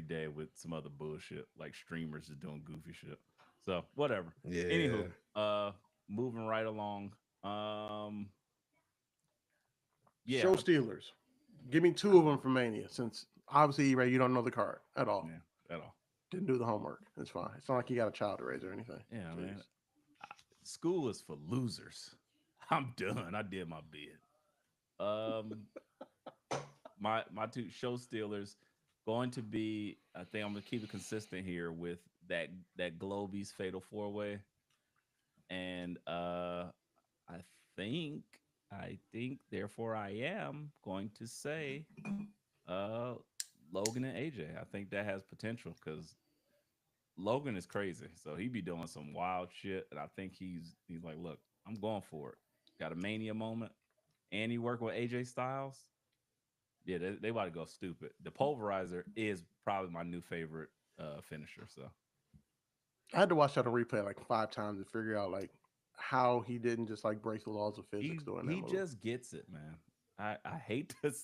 day with some other bullshit, like streamers just doing goofy shit. So whatever. Yeah. Anywho, moving right along. Yeah, Show Stealers. Give me two of them from Mania, since obviously, Ray, you don't know the card at all. yeah, at all. Didn't do the homework. It's fine. It's not like you got a child to raise or anything. Yeah, Jeez. man. School is for losers. I'm done. I did my bid. My two show stealers going to be. I think I'm gonna keep it consistent here with that Globies Fatal 4 Way, and I think therefore I am going to say uh Logan and AJ. I think that has potential because Logan is crazy, so he be doing some wild shit, and I think he's like, look, I'm going for it. Got a mania moment, and he working with AJ Styles. Yeah, they about to go stupid. The pulverizer is probably my new favorite finisher. So I had to watch that on replay like 5 times to figure out like how he didn't just like break the laws of physics doing that he move. just gets it, man. I hate to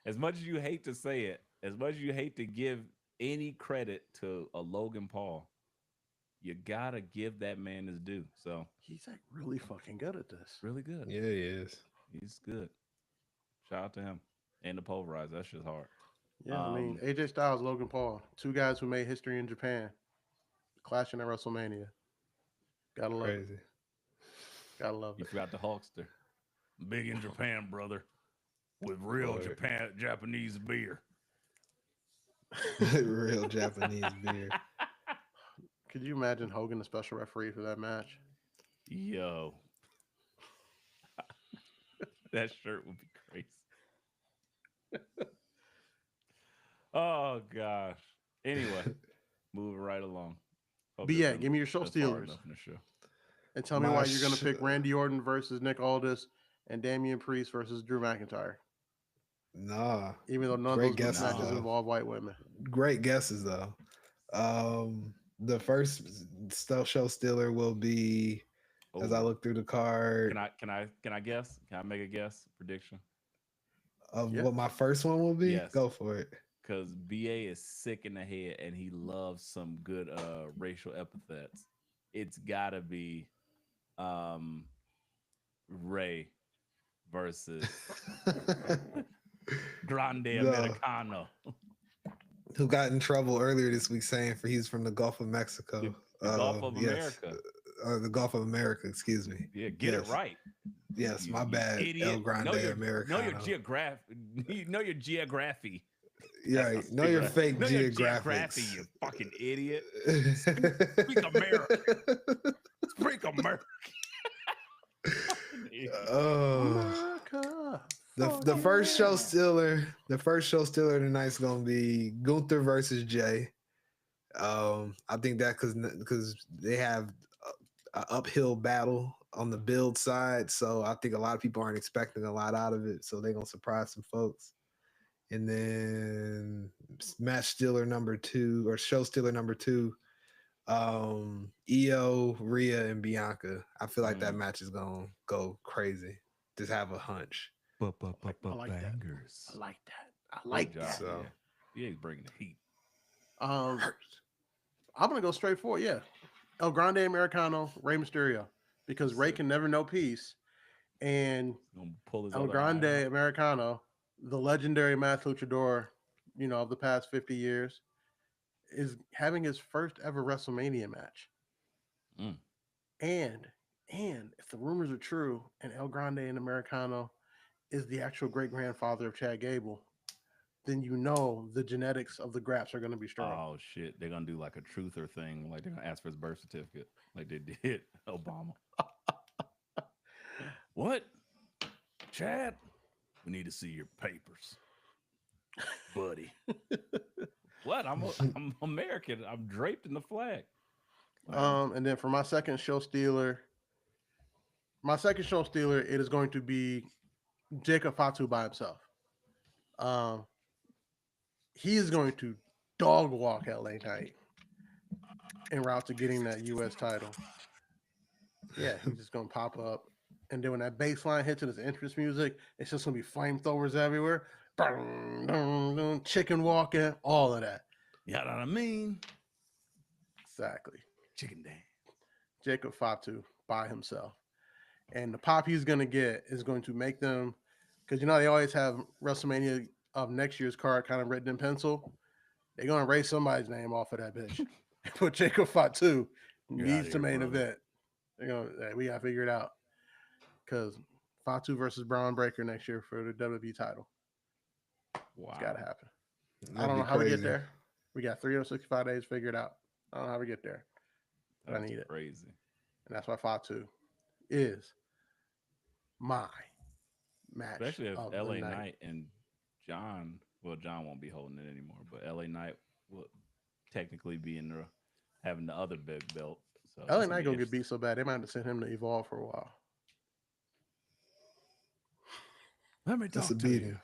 as much as you hate to say it, as much as you hate to give any credit to a Logan Paul, you gotta give that man his due. So He's like really fucking good at this. really good. Yeah, he is. He's good. Shout out to him. And the pulverizer. That shit's hard. Yeah, I mean AJ Styles, Logan Paul, two guys who made history in Japan, clashing at WrestleMania. Gotta love it. Crazy. Gotta love You it. forgot the Hulkster. Big in Japan, brother. With real Lord. Japanese beer. Real Japanese beer. Could you imagine Hogan, the special referee for that match? Yo. That shirt would be crazy. Oh gosh. Anyway, moving right along. Hope But this yeah, been- give me your show been far stealers. enough in the show. And tell me My why you're going sh- to pick Randy Orton versus Nick Aldis and Damian Priest versus Drew McIntyre, Nah. even though none Great of those guesses, matches though. involve white women. Great guesses though. The first show stealer will be as I Oh, look through the card can I guess? Can I make a guess? Prediction? of Yeah. what my first one will be. Yes. Go for it. Because BA is sick in the head and he loves some good racial epithets. It's gotta be Ray versus Grande The- Americano. Who got in trouble earlier this week saying he's from the Gulf of Mexico. The Gulf of yes. America. The Gulf of America, excuse me. Yeah, get Yes. it right. Yes, You- my you bad. idiot. El Grande Know your Americano. geography. Yeah, That's know your stupid. fake Know your geographics. you fucking idiot. Speak American. Speak American. Oh, America. the first show stealer, tonight's gonna be Gunther versus Jay. I think that because they have an uphill battle on the build side, so I think a lot of people aren't expecting a lot out of it, so they're gonna surprise some folks. And then match stealer number 2 or show stealer number 2, Io, Rhea, and Bianca. I feel like that match is gonna go crazy. Just have a hunch. I like that. Bangers. I like that. I like Good job, that. So- yeah, he's bringing the heat. I'm gonna go straight for it. Yeah, El Grande Americano, Rey Mysterio. because Ray can never know peace. And Gonna pull his El other eye Grande out. Americano, the legendary math luchador, of the past 50 years, is having his first ever WrestleMania match. Mm. And if the rumors are true, and El Grande and Americano is the actual great grandfather of Chad Gable, then the genetics of the Graps are going to be strong. Oh shit! They're gonna do like a truther thing, like they're gonna ask for his birth certificate, like they did Obama. What, Chad? We need to see your papers, buddy. What? I'm American. I'm draped in the flag. And then for my second show stealer, it is going to be Jacob Fatu by himself. Um, he is going to dog walk LA Knight en route to getting that U.S. title. Yeah, he's just gonna pop up, and then when that bass line hits and his entrance music, it's just gonna be flamethrowers everywhere. Dun, dun, dun, chicken walking, all of that. You know what I mean? Exactly. Chicken dance. Jacob Fatu by himself. And the pop he's gonna get is going to make them, because they always have WrestleMania of next year's card kind of written in pencil. They're gonna erase somebody's name off of that bitch. Put Jacob Fatu needs to main event. They're gonna we gotta figure it out. Because Fatu versus Braun Breaker next year for the WWE title. Wow. It's gotta happen. That'd I don't know how crazy. we get there. We got 365 days figured out. I don't know how we get there. But I need it. Crazy. And that's why Fatu is my match. Especially if of LA the night. Knight and John, well, John won't be holding it anymore, but LA Knight will technically be in the having the other big belt. So LA Knight gonna get beat so bad they might have to send him to Evolve for a while. Let me talk That's a to beating. you.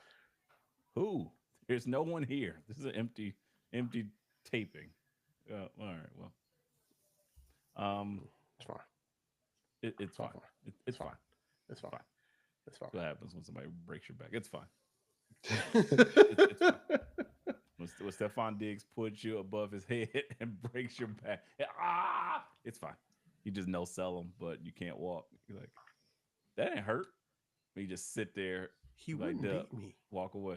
Who? There's no one here. This is an empty taping. All right. Well, It's fine. it's fine. It's fine. It's fine. It's fine. What happens when somebody breaks your back? It's fine. It's fine. When Stephon Diggs puts you above his head and breaks your back, it's fine. You just no sell him, but you can't walk. You're like, that ain't hurt. You just sit there. He like, wouldn't beat me. Walk away.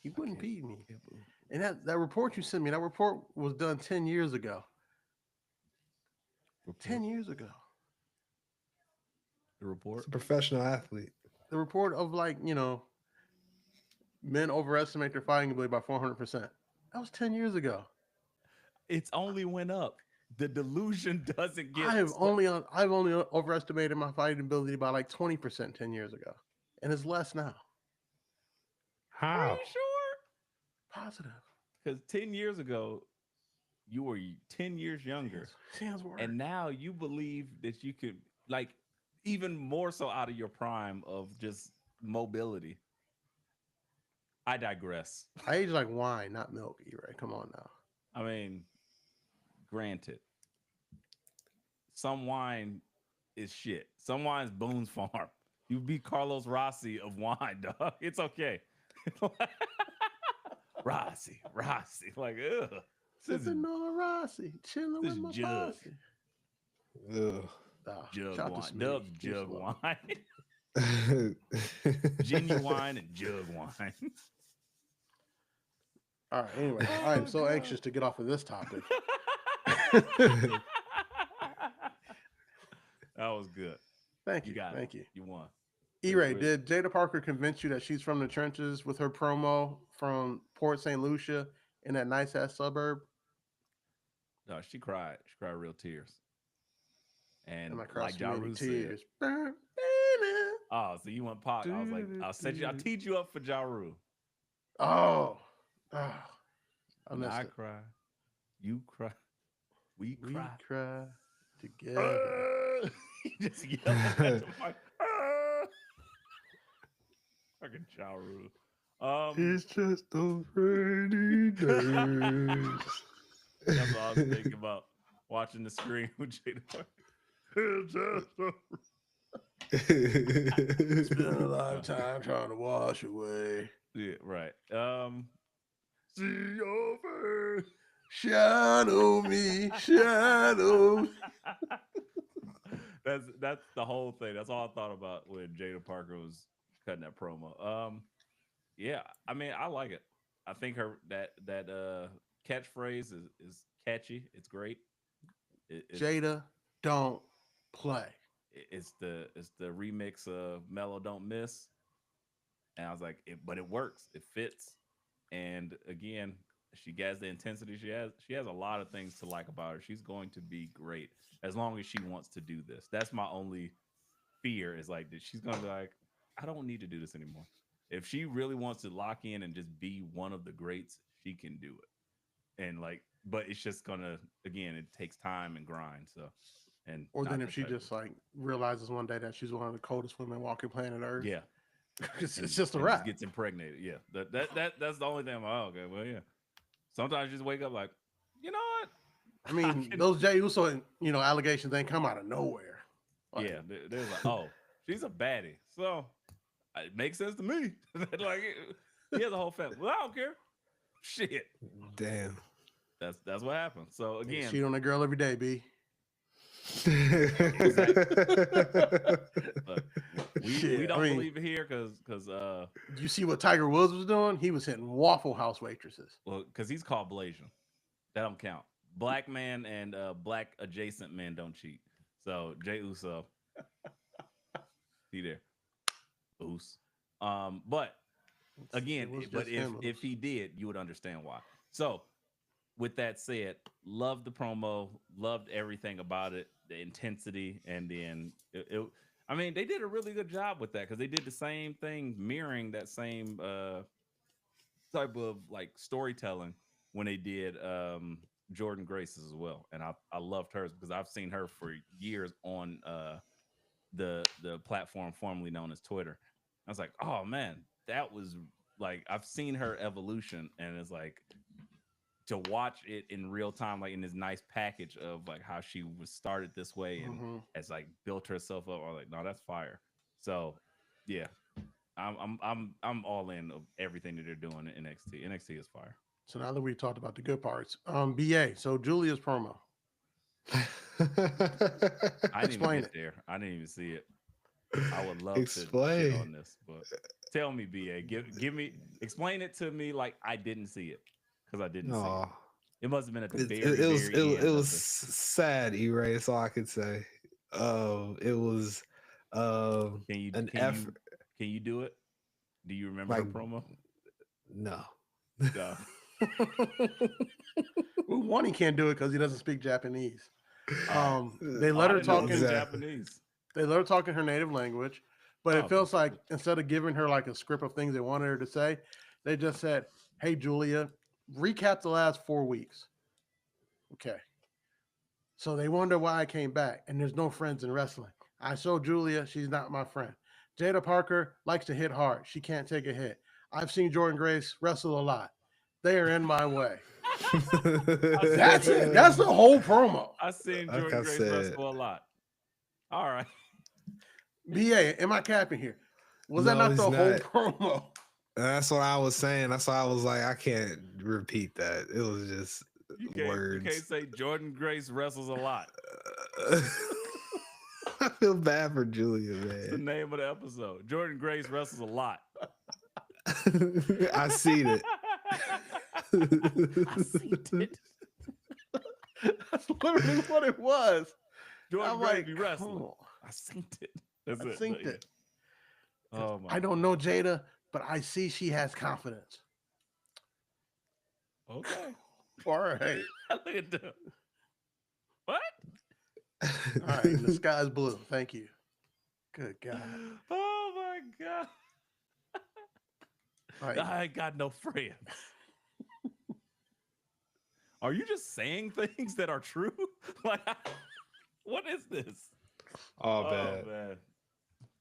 He wouldn't beat me. And that report you sent me, that report was done 10 years ago. 10 years ago. The report? It's a professional athlete. The report of men overestimate their fighting ability by 400%. That was 10 years ago. It's only went up. The delusion doesn't get. I've only overestimated my fighting ability by like 20% 10 years ago, and it's less now. How? Are you sure? Positive. Because 10 years ago, you were 10 years younger, and now you believe that you could, like, even more so out of your prime of just mobility. I digress. I age like wine, not milk. E-Ray, come on now. I mean, granted, some wine is shit. Some wine's Boone's Farm. You beat Carlos Rossi of wine, dog. It's okay. Rossi. Like, ugh. Sipping on Rossi, chilling with my jug. posse. Ugh. Jug wine. Dove's jug wine. Genuine and jug wine. All right, anyway, I am so anxious to get off of this topic. That was good. Thank you. Got Thank it. you. You won. E-Ray, did Jada Parker convince you that she's from the trenches with her promo from Port St. Lucia in that nice ass suburb? No, she cried. She cried real tears. And like Ja Rule said, oh, so you went Pac. I was like, I'll teach you up for Ja Rule. I cry. You cry. We cry together. He just yelled at the mic. Fucking Ja Rule. It's just those rainy days. That's what I was thinking about watching the screen with Jada Parker. It's been a lifetime trying to wash away. Yeah, right. See your face. Shadow me, shadow. That's the whole thing. That's all I thought about when Jada Parker was cutting that promo. Yeah, I mean, I like it. I think her that catchphrase is catchy. It's great. It's Jada, don't play. it's the remix of Mellow Don't Miss, and I was like, but it works. It fits, and again, she has the intensity. She has a lot of things to like about her. She's going to be great as long as she wants to do this. That's my only fear is like that she's gonna be like, I don't need to do this anymore. If she really wants to lock in and just be one of the greats, she can do it. And like, but it's just gonna again, it takes time and grind. So and Or then not if the she type of just like realizes one day that she's one of the coldest women walking planet Earth, yeah, it's just a and just wrap. gets impregnated. Yeah, that's the only thing. I'm like, oh, okay, well, yeah. Sometimes you just wake up like, you know what? I I mean, can. those Jay Uso, allegations they come out of nowhere. Like, Yeah, there's like, oh, she's a baddie, so it makes sense to me. Like, he has a whole family. Well, I don't care. Shit, Damn. that's what happened. So nigga again, cheat on a girl every day, B. exactly. Look, we Shit. I don't mean, believe it here because you see what Tiger Woods was doing? He was hitting Waffle House waitresses. well, because he's called Blasian. That don't count. Black man and black adjacent men don't cheat. So Jay Uso, he there. Oos. But It again, was but just if him. if he did, you would understand why. So with that said, loved the promo, loved everything about it, the intensity, and then I mean, they did a really good job with that because they did the same thing, mirroring that same type of like storytelling when they did Jordan Grace's as well, and I loved hers because I've seen her for years on the platform formerly known as Twitter. I was like, oh man, that was like I've seen her evolution, and it's like to watch it in real time, like in this nice package of like how she was started this way and Hmm. has like built herself up. I was like, no, that's fire. So yeah, I'm all in of everything that they're doing in NXT. NXT is fire. So now that we talked about the good parts, BA. So Julia's promo. I didn't even Explain get it. there. I didn't even see it. I would love to shit Explain. on this, but tell me, BA, give me explain it to me like I didn't see it because I didn't see it. Oh, It must have been at the it, very, it, it was it, very was- it end was of the. sad, E-Ray. That's all I could say. It was Can you an can you effort. can you do it? Do you remember her Like promo? no. No. Well, one, he can't do it because he doesn't speak Japanese. Oh, They oh, let I her didn't know it talk was in in. Exactly. Japanese. They let her talk in her native language, but Oh, it okay. feels like instead of giving her like a script of things they wanted her to say, they just said, "Hey, Julia, recap the last 4 weeks." Okay. So they wonder why I came back, and there's no friends in wrestling. I showed Julia she's not my friend. Jada Parker likes to hit hard. She can't take a hit. I've seen Jordan Grace wrestle a lot. They are in my way. I seen That's it. That's the whole promo. I seen Like Jordan I Grace said, wrestle a lot. All right. BA, am I capping here? Was that no, not it's the whole not. promo? That's what I was saying. That's why I was like, I can't repeat that. It was just You can't words. say Jordan Grace wrestles a lot. I feel bad for Julia, It's the man. name of the episode. Jordan Grace wrestles a lot. I seen it. I seen it. That's literally what it was. Jordan I'm Grace like, be come wrestling. on. I seen it. That's I it. synced Yeah. it. Oh my I don't god. know Jada, but I see she has confidence. Okay. All right. Look at them. What? All right. And the sky's blue. Thank you. Good God. Oh my god. All right. I ain't got no friends. Are you just saying things that are true? Like, what is this? All Oh bad. man,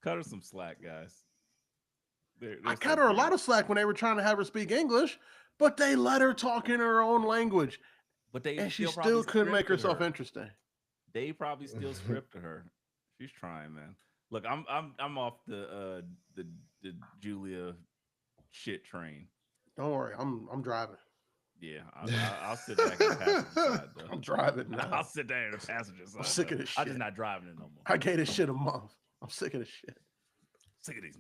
cut her some slack, guys. I They're cut so her a great, lot of slack when they were trying to have her speak English, but they let her talk in her own language. but they And she still probably still couldn't make scripted herself her. interesting. They probably still scripted her. She's trying, man. Look, I'm off the Julia shit train. Don't worry. I'm driving. Yeah, I'll sit back in the passenger side though. I'm driving now. I'll sit there in the passenger side. I'm sick though. of this I'm shit. just not driving it no more. I gave this shit a month. I'm sick of this shit. Sick of these.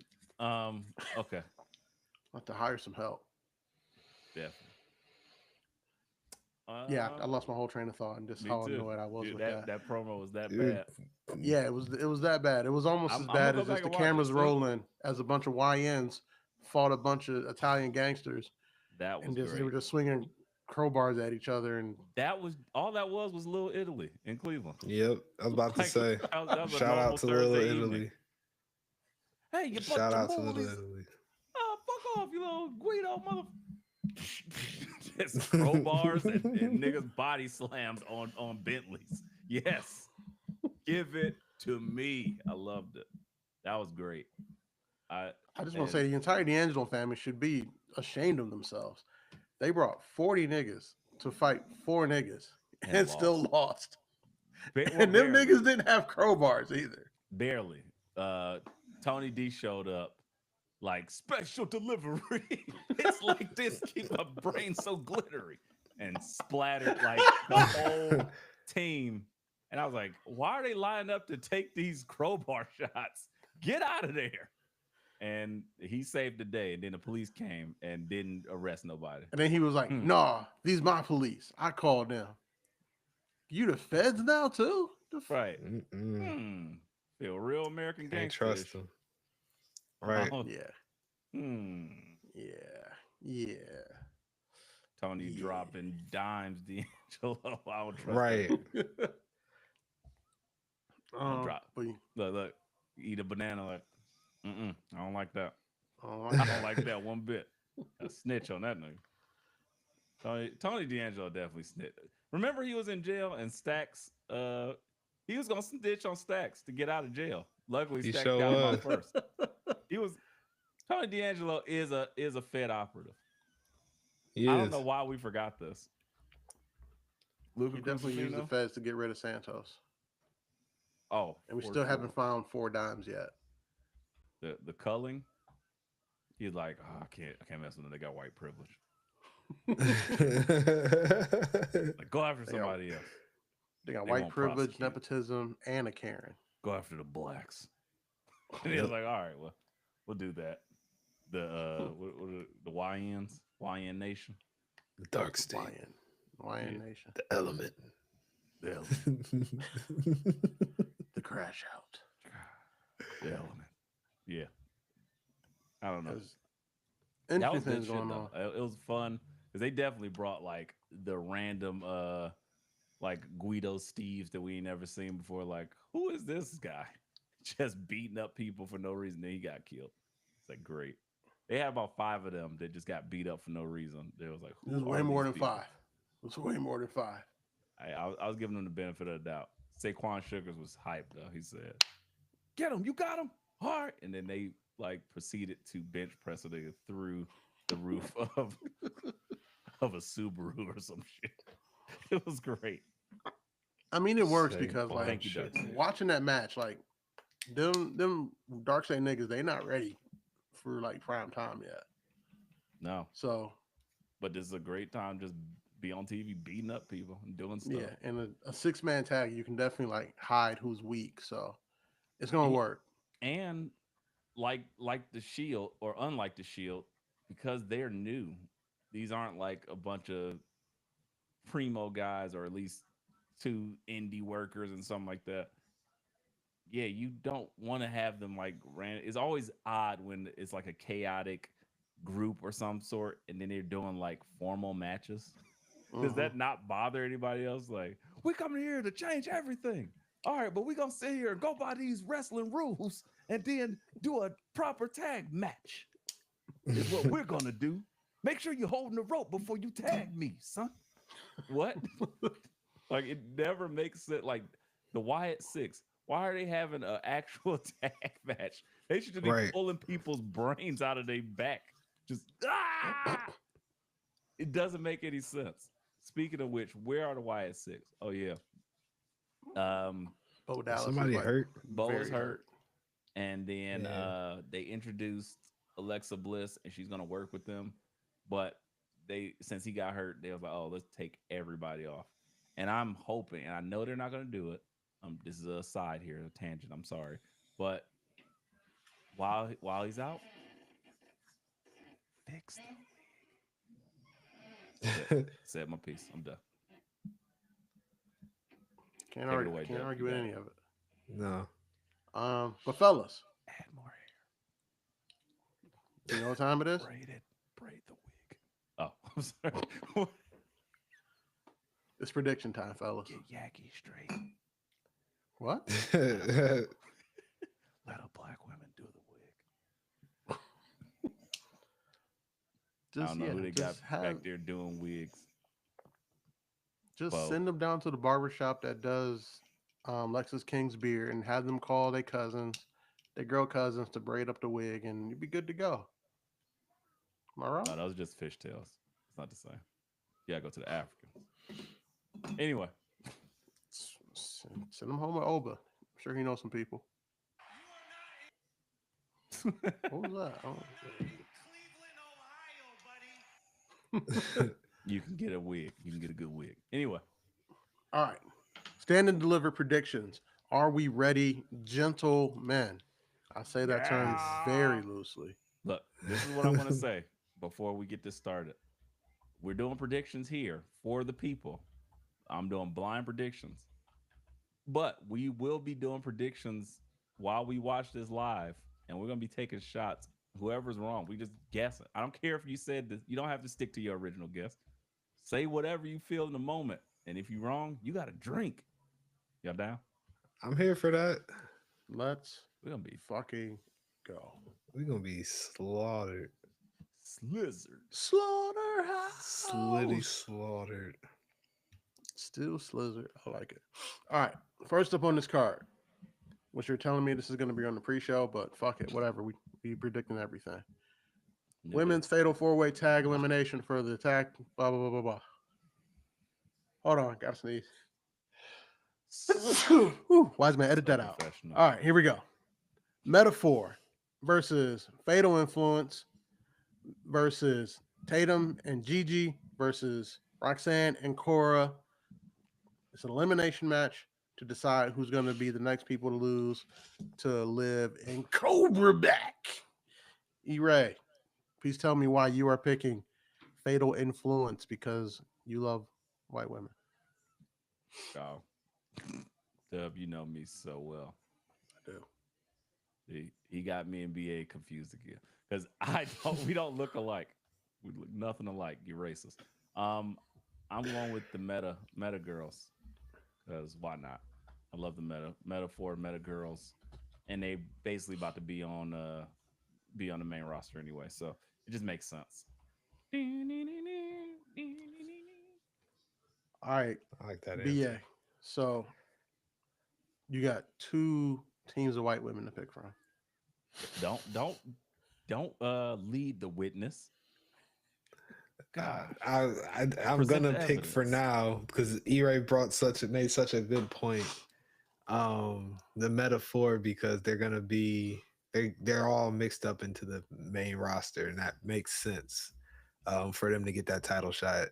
Okay. I have to hire some help. Definitely. Yeah, I lost my whole train of thought and just how annoyed I was with that. That promo was that bad. Yeah, it was that bad. It was almost as bad as just the cameras rolling as a bunch of YNs fought a bunch of Italian gangsters. That was and just great. They were just swinging crowbars at each other, and that was all that was Little Italy in Cleveland. Yep, I was about to say. That was shout out to Little Italy. Hey, you shout out to Little Italy. Oh, fuck off, you little Guido mother. Just crowbars and niggas body slams on Bentleys. Yes, give it to me. I loved it. That was great. I just want to say the entire D'Angelo family should be ashamed of themselves. They brought 40 niggas to fight 4 niggas and still lost. And them niggas didn't have crowbars either. Barely. Tony D showed up like special delivery. It's like this, keep my brain so glittery, and splattered like the whole team. And I was like, why are they lining up to take these crowbar shots? Get out of there. And he saved the day. And then the police came and didn't arrest nobody. And then he was like, nah, these my police. I called them. You the feds now too? Right. Feel real American gangster. Can't trust them. Right. Yeah. Yeah. Tony dropping dimes, D'Angelo. I would trust right. Drop. Look, eat a banana like, I don't like that. I don't like that one bit. A snitch on that nigga. Tony D'Angelo definitely snitched. Remember he was in jail and Stacks, he was gonna snitch on Stacks to get out of jail. Luckily, Stacks got him out first. Tony D'Angelo is a Fed operative. I don't know why we forgot this. Luka definitely used the feds to get rid of Santos. Oh, and we still haven't found 4 dimes yet. The culling, he's like, I can't mess with them. They got white privilege. Like, go after somebody else. They got white privilege, nepotism, and a Karen. Go after the blacks. And he was like, all right, well, we'll do that. The YNs, YN Nation, the Dark State, YN Nation, the Element, the Crash Out, the Element. Yeah, I don't know. That was good shit, though. It was fun because they definitely brought like the random like Guido Steves that we ain't never seen before. Like, who is this guy? Just beating up people for no reason. Then he got killed. It's like great. They had about 5 of them that just got beat up for no reason. There was like, it was way more than 5. It was way more than 5. I was giving them the benefit of the doubt. Saquon Sugars was hyped though. He said, "Get him, you got him, all right." And then they like proceeded to bench press a nigga through the roof of a Subaru or some shit. It was great. I mean, it works because like watching that match, like them Dark Side niggas, they not ready for like prime time yet. No. So, but this is a great time just be on TV beating up people and doing stuff. Yeah, and a 6-man tag, you can definitely like hide who's weak. So it's gonna work. And like the Shield, or unlike the Shield, because they're new, these aren't like a bunch of primo guys, or at least 2 indie workers and something like that. Yeah, you don't want to have them like it's always odd when it's like a chaotic group or some sort, and then they're doing like formal matches. Does that not bother anybody else? Like, we coming here to change everything. All right, but we're gonna sit here and go by these wrestling rules and then do a proper tag match. Is what we're gonna do. Make sure you're holding the rope before you tag me, son. What? Like, it never makes sense. Like the Wyatt 6. Why are they having an actual tag match? They should be pulling people's brains out of their back. Just It doesn't make any sense. Speaking of which, where are the Wyatt 6? Oh yeah. Bo Dallas. Somebody hurt. Bo is hurt. And then they introduced Alexa Bliss, and she's gonna work with them. But they since he got hurt, they was like, oh, let's take everybody off. And I'm hoping, and I know they're not gonna do it. This is a side here, a tangent. I'm sorry, but while he's out, fix them. Said my piece. I'm done. Can't Take it argue. away, Can't Dub. argue You with got any it. of it. No. But fellas, Add more hair. you know what time it is? Braid the wig. Oh, I'm sorry. It's prediction time, fellas. Get Yaki straight. What? Let a black woman do the wig. I don't know who they got back there doing wigs. Just send them down to the barbershop that does Lexus King's beard and have them call their cousins, their girl cousins, to braid up the wig, and you'd be good to go. Am I wrong? No, those are just fishtails. It's not the same. You gotta go to the Africans. Anyway. Send them home with Oba. I'm sure he knows some people. What was that? Oh. You can get a wig. You can get a good wig. Anyway. All right. Stand and deliver predictions. Are we ready, gentlemen? I say that term very loosely. Look, this is what I'm going to say before we get this started. We're doing predictions here for the people. I'm doing blind predictions. But we will be doing predictions while we watch this live, and we're going to be taking shots. Whoever's wrong, we just guess it. I don't care if you said this. You don't have to stick to your original guess. Say whatever you feel in the moment. And if you're wrong, you got to drink. Y'all down? I'm here for that. We're gonna be fucking go. We're gonna be slaughtered. Slaughterhouse. Slitty slaughtered. Still slizzard. I like it. All right. First up on this card, which you're telling me this is going to be on the pre-show, but fuck it. Whatever. We be predicting everything. No Women's fatal four-way tag elimination for the tag. Blah, blah, blah, blah, blah. Hold on. Got to sneeze. Wise man, edit that out. All right. Here we go. Metaphor versus Fatal Influence versus Tatum and Gigi versus Roxanne and Cora. It's an elimination match to decide who's going to be the next people to lose to live in Cobra back. E-Ray, please tell me why you are picking Fatal Influence because you love white women. Oh. Dub, you know me so well. I do. He got me and BA confused again because we don't look alike. We look nothing alike. You're racist. I'm going with the meta girls because why not? I love the metaphor meta girls, and they basically about to be on the main roster anyway, so it just makes sense. All right, I like that BA. answer. So you got two teams of white women to pick from. Don't lead the witness. God, I'm gonna pick for now because E-Ray made such a good point. The metaphor because they're all mixed up into the main roster, and that makes sense for them to get that title shot.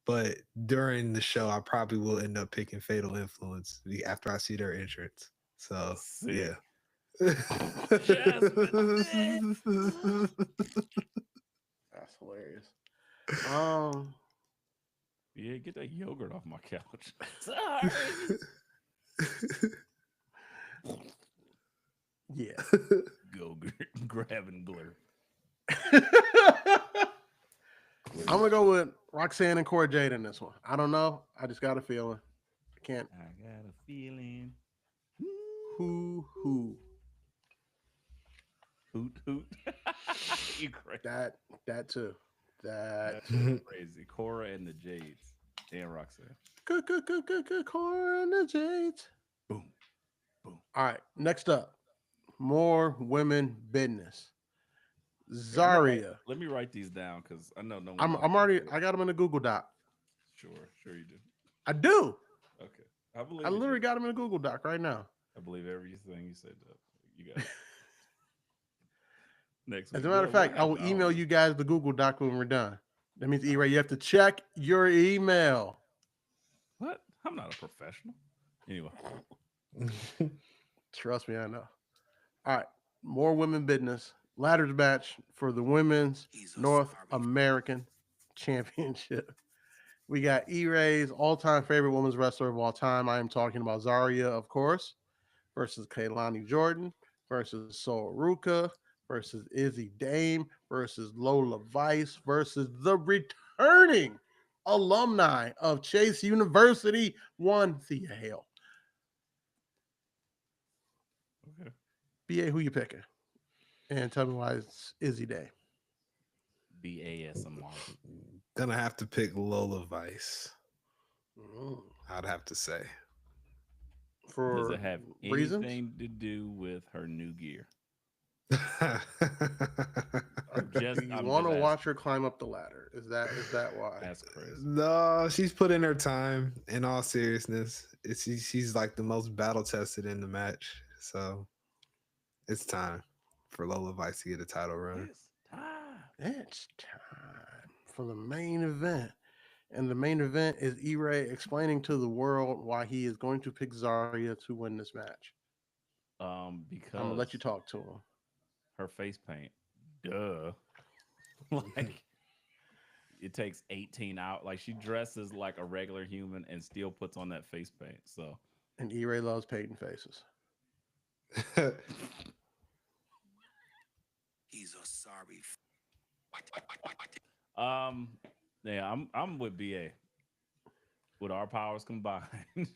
But during the show, I probably will end up picking Fatal Influence after I see their entrance. So yeah. That's hilarious. Yeah, get that yogurt off my couch. Sorry. Yeah. Go grab and glare. I'm gonna go with Roxanne and Cora Jade in this one. I don't know. I just got a feeling. I got a feeling. Hoot. You crazy. That too. That's crazy. Cora and the Jades and Roxanne. Good. Cora and the Jades. Boom. All right. Next up, more women business. Zarya. Let me write these down because I know no one. I got them in a Google Doc. Sure you do. I do. Okay. I literally got them in a Google Doc right now. I believe everything you said. You got it. Next week. As a matter of fact, I will email you guys the Google Doc when we're done. That means E-Ray, you have to check your email. What? I'm not a professional. Anyway, Trust me, I know. All right. More women business. Ladders match for the women's North American Championship. We got E-Ray's all-time favorite women's wrestler of all time. I am talking about Zarya, of course, versus Kaylani Jordan, versus Sol Ruka, versus Izzy Dame, versus Lola Vice, versus the returning alumni of Chase University, one Thea Hale. okay. BA, who you picking? And tell me why it's Izzy Dame. BASMR. Gonna have to pick Lola Vice. Mm. I'd have to say. Does For it have reasons? anything to do with her new gear? Do you I'm want just to watch asking. her climb up the ladder? Is that why? That's crazy. No, she's put in her time. In all seriousness, she's like the most battle tested in the match. So it's time for Lola Vice to get a title run. It's time. It's time for the main event. And the main event is E-Ray explaining to the world why he is going to pick Zarya to win this match. I'm gonna let you Because talk to him. her face paint. Duh. Like it takes 18 out. Like she dresses like a regular human and still puts on that face paint. So And E-Ray loves painting faces. um yeah, I'm with BA. With our powers combined. um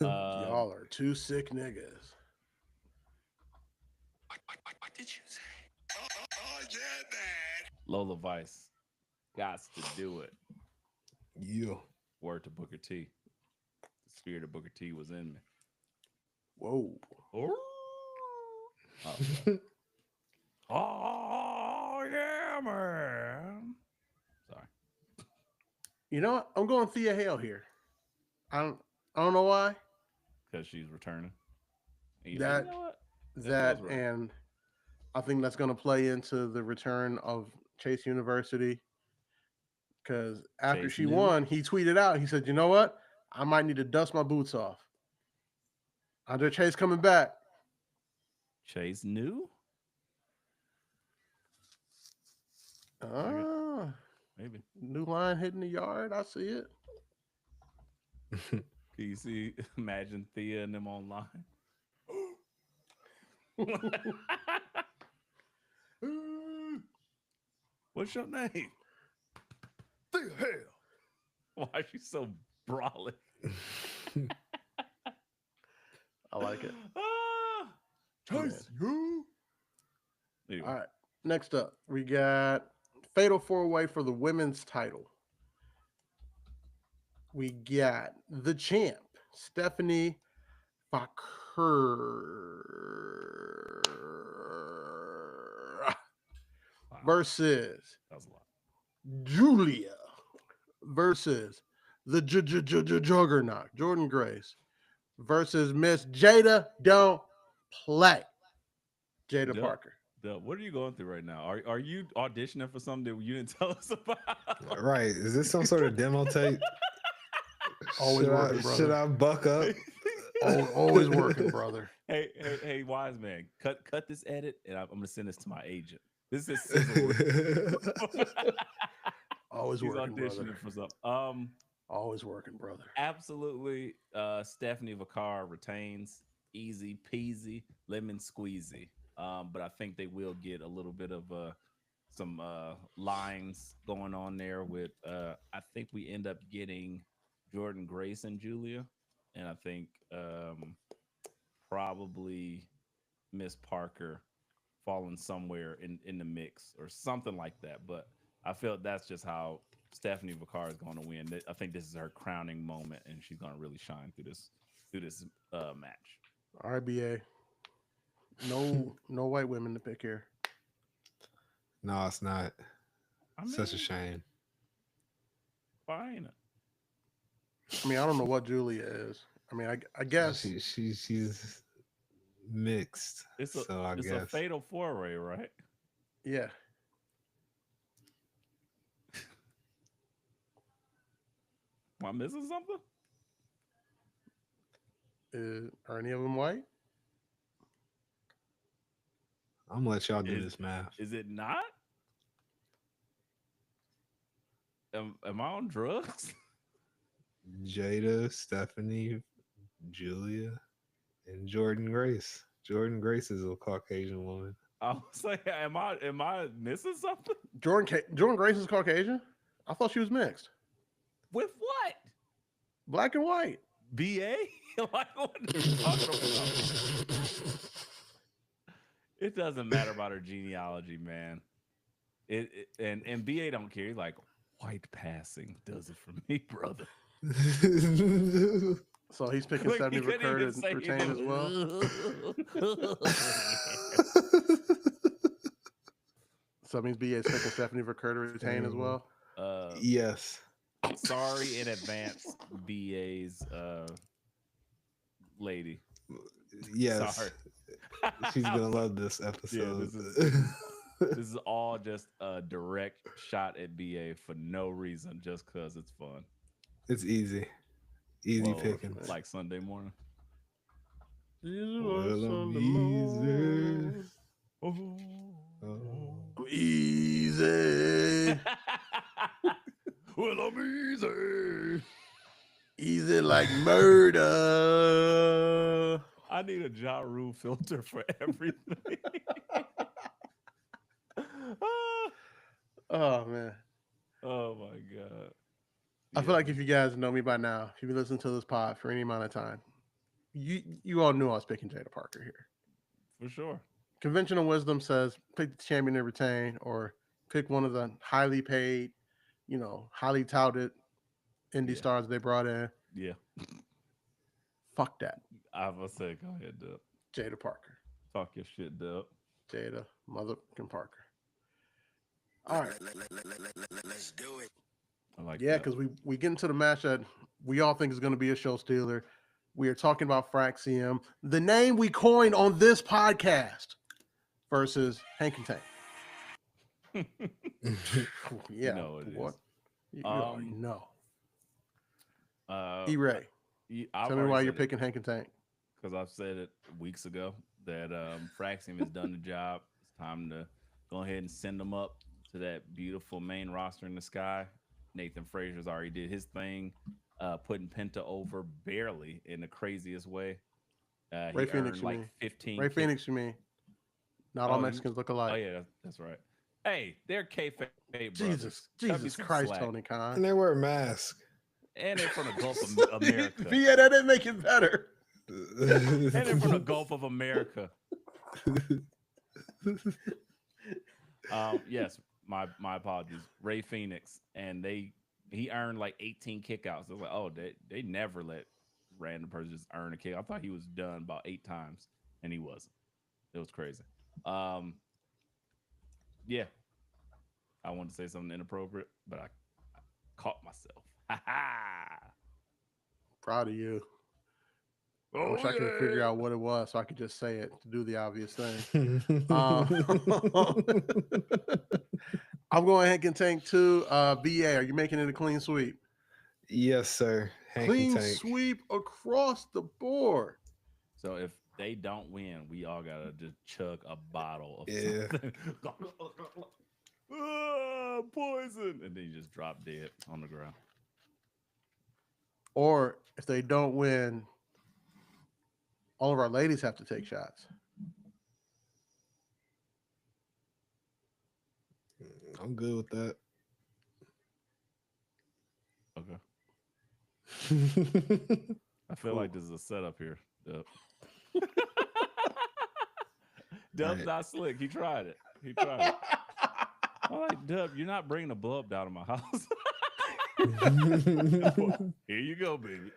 Y'all are two sick niggas. Lola Vice. Gots to do it. Yeah. Word to Booker T. The spirit of Booker T was in me. Whoa. Oh, oh yeah, man. Sorry. You know what? I'm going Thea Hale here. I don't I don't know why. Because she's returning. And you said, you That know what? That feels that right. and I think that's gonna play into the return of Chase University. Because after Chase she new. won, he tweeted out, he said, you know what? I might need to dust my boots off. Andre Chase coming back. Chase new? I got Ah, maybe. new line hitting the yard. I see it. Can you see? Imagine Thea and them online. What's your name? Thea Hale. Why is she so brawly? I like it. Ah, Man. Chase you. Anyway, All right. Next up, we got Fatal Four Way for the women's title. We got the champ, Stephanie Fakur wow, versus that was a lot. Julia versus the Juggernaut, Jordan Grace versus Miss Jada Don't Play, Jada Duh, Parker. what are you going through right now? Are you auditioning for something that you didn't tell us about? Right. Is this some sort of demo tape? Always working, Should brother. I buck up? Always working, brother. Hey, wise man, cut this edit, and I'm gonna send this to my agent. This is sizzle reel. Always He's working, brother. auditioning for something. Always working, brother. Absolutely. Stephanie Vacar retains, easy peasy, lemon squeezy. But I think they will get a little bit of some lines going on there with. I think we end up getting Jordan Grace and Julia, and I think probably Miss Parker falling somewhere in the mix or something like that. But I feel that's just how Stephanie Vacar is going to win. I think this is her crowning moment, and she's going to really shine through this match. RBA. No white women to pick here. No, it's not. I Such a mean, shame. fine. I mean, I don't know what Julia is. I mean, I guess She's mixed. It's a So I it's a guess. fatal four way, right? yeah. Am I missing something? Are any of them white? I'm gonna let y'all do Is this math. is it not? Am I on drugs? Jada, Stephanie, Julia, and Jordan Grace. Jordan Grace is a Caucasian woman. I was like, am I missing something? Jordan Grace is Caucasian? I thought she was mixed. With what? Black and white. BA? Like, what are you talking about? It doesn't matter about her genealogy, man. And BA don't care. He's like, white passing does it for me, brother. So he's picking Like, 70 he couldn't recurred even and say retain as well. So that means BA is picking Stephanie recurred to retain as well. Yes. Sorry in advance, BA's lady. Yes. Sorry. She's gonna love this episode. This is all just a direct shot at BA for no reason, just because it's fun. It's easy. Easy picking. Like Sunday morning. Well, I'm easy. Easy. Well, I'm easy. Easy like murder. I need a Ja Rule filter for everything. Oh man. Oh my god. I feel like if you guys know me by now, if you've been listening to this pod for any amount of time, you all knew I was picking Jada Parker here. For sure. Conventional wisdom says pick the champion to retain or pick one of the highly paid, highly touted indie stars they brought in. Yeah. Fuck that. I was say, go ahead, Dub. Jada Parker. Talk your shit, Dub. Jada motherfucking Parker. All right. Let's do it. I like Yeah, that. because we get into the match that we all think is going to be a show stealer. We are talking about Fraxium, the name we coined on this podcast, versus Hank and Tank. Yeah. No, it what? is. You already know. Uh, E-Ray, I've tell me already why you're said it, picking Hank and Tank. because I've said it weeks ago that Fraxium has done the job. It's time to go ahead and send them up to that beautiful main roster in the sky. Nathan Frazier's already did his thing, putting Penta over barely in the craziest way. Ray He Phoenix, earned you like mean? 15. Ray Phoenix, you mean? Not all Mexicans look alike. Oh yeah, that's right. Hey, they're kayfabe brothers. Jesus Christ, Tony Khan. And they wear masks. And they're from the Gulf of America. Yeah, that didn't make it better. And they're from the Gulf of America. Yes, my apologies. Ray Phoenix, and he earned like 18 kickouts. I was like, oh, they never let random person just earn a kick. I thought he was done about 8 times, and he wasn't. It was crazy. Yeah, I wanted to say something inappropriate, but I caught myself. Ha ha! Proud of you. I wish I could figure out what it was so I could just say it to do the obvious thing. I'm going Hank and Tank 2. BA, are you making it a clean sweep? Yes, sir. Hank Clean and Tank. sweep across the board. So if they don't win, we all gotta just chug a bottle of something. Poison, and then you just drop dead on the ground. Or if they don't win, all of our ladies have to take shots. I'm good with that. Okay. I feel like this is a setup here, Dub. Dub's not slick. He tried it. I'm like, Dub, you're not bringing a bulb down to my house. Here you go, baby.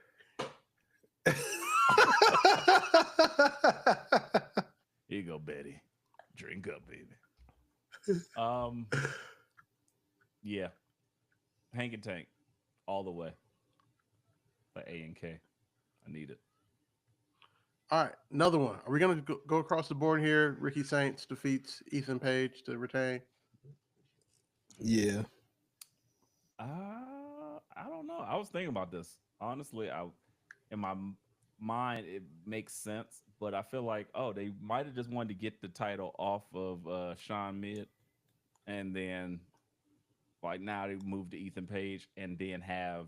Here you go, Betty. Drink up, baby. Yeah. Hank and Tank, all the way. But A and K. I need it. All right, another one. Are we going to go across the board here? Ricky Saints defeats Ethan Page to retain. Yeah. I don't know. I was thinking about this. Honestly, in my mind it makes sense, but I feel like they might have just wanted to get the title off of Sean Mid, and then like now they moved to Ethan Page, and then have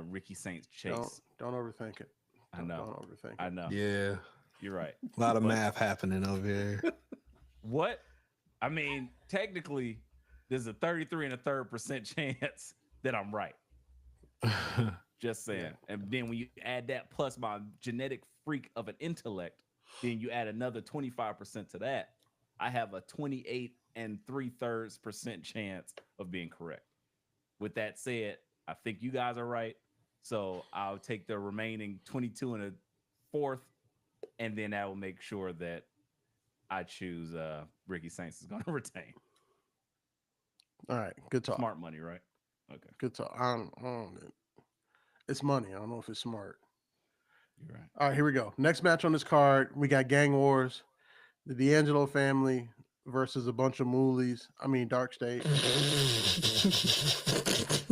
Ricky Saints chase. Don't overthink it. I know. Don't overthink I it. know. Yeah, You're right. a lot of But math happening over here. what? I mean, technically, there's a 33 and a third percent chance that I'm right. Just saying. Yeah. And then when you add that plus my genetic freak of an intellect, then you add another 25% to that. I have a 28 and 3/3% chance of being correct. With that said, I think you guys are right. So I'll take the remaining 22 and a fourth, and then that will make sure that I choose Ricky Saints is going to retain. All right. Good talk. Smart money, right? Okay. Good talk. I don't, it's money. I don't know if it's smart. You're right. All right, here we go. Next match on this card, we got Gang Wars, the D'Angelo family versus a bunch of moolies. I mean, Dark State.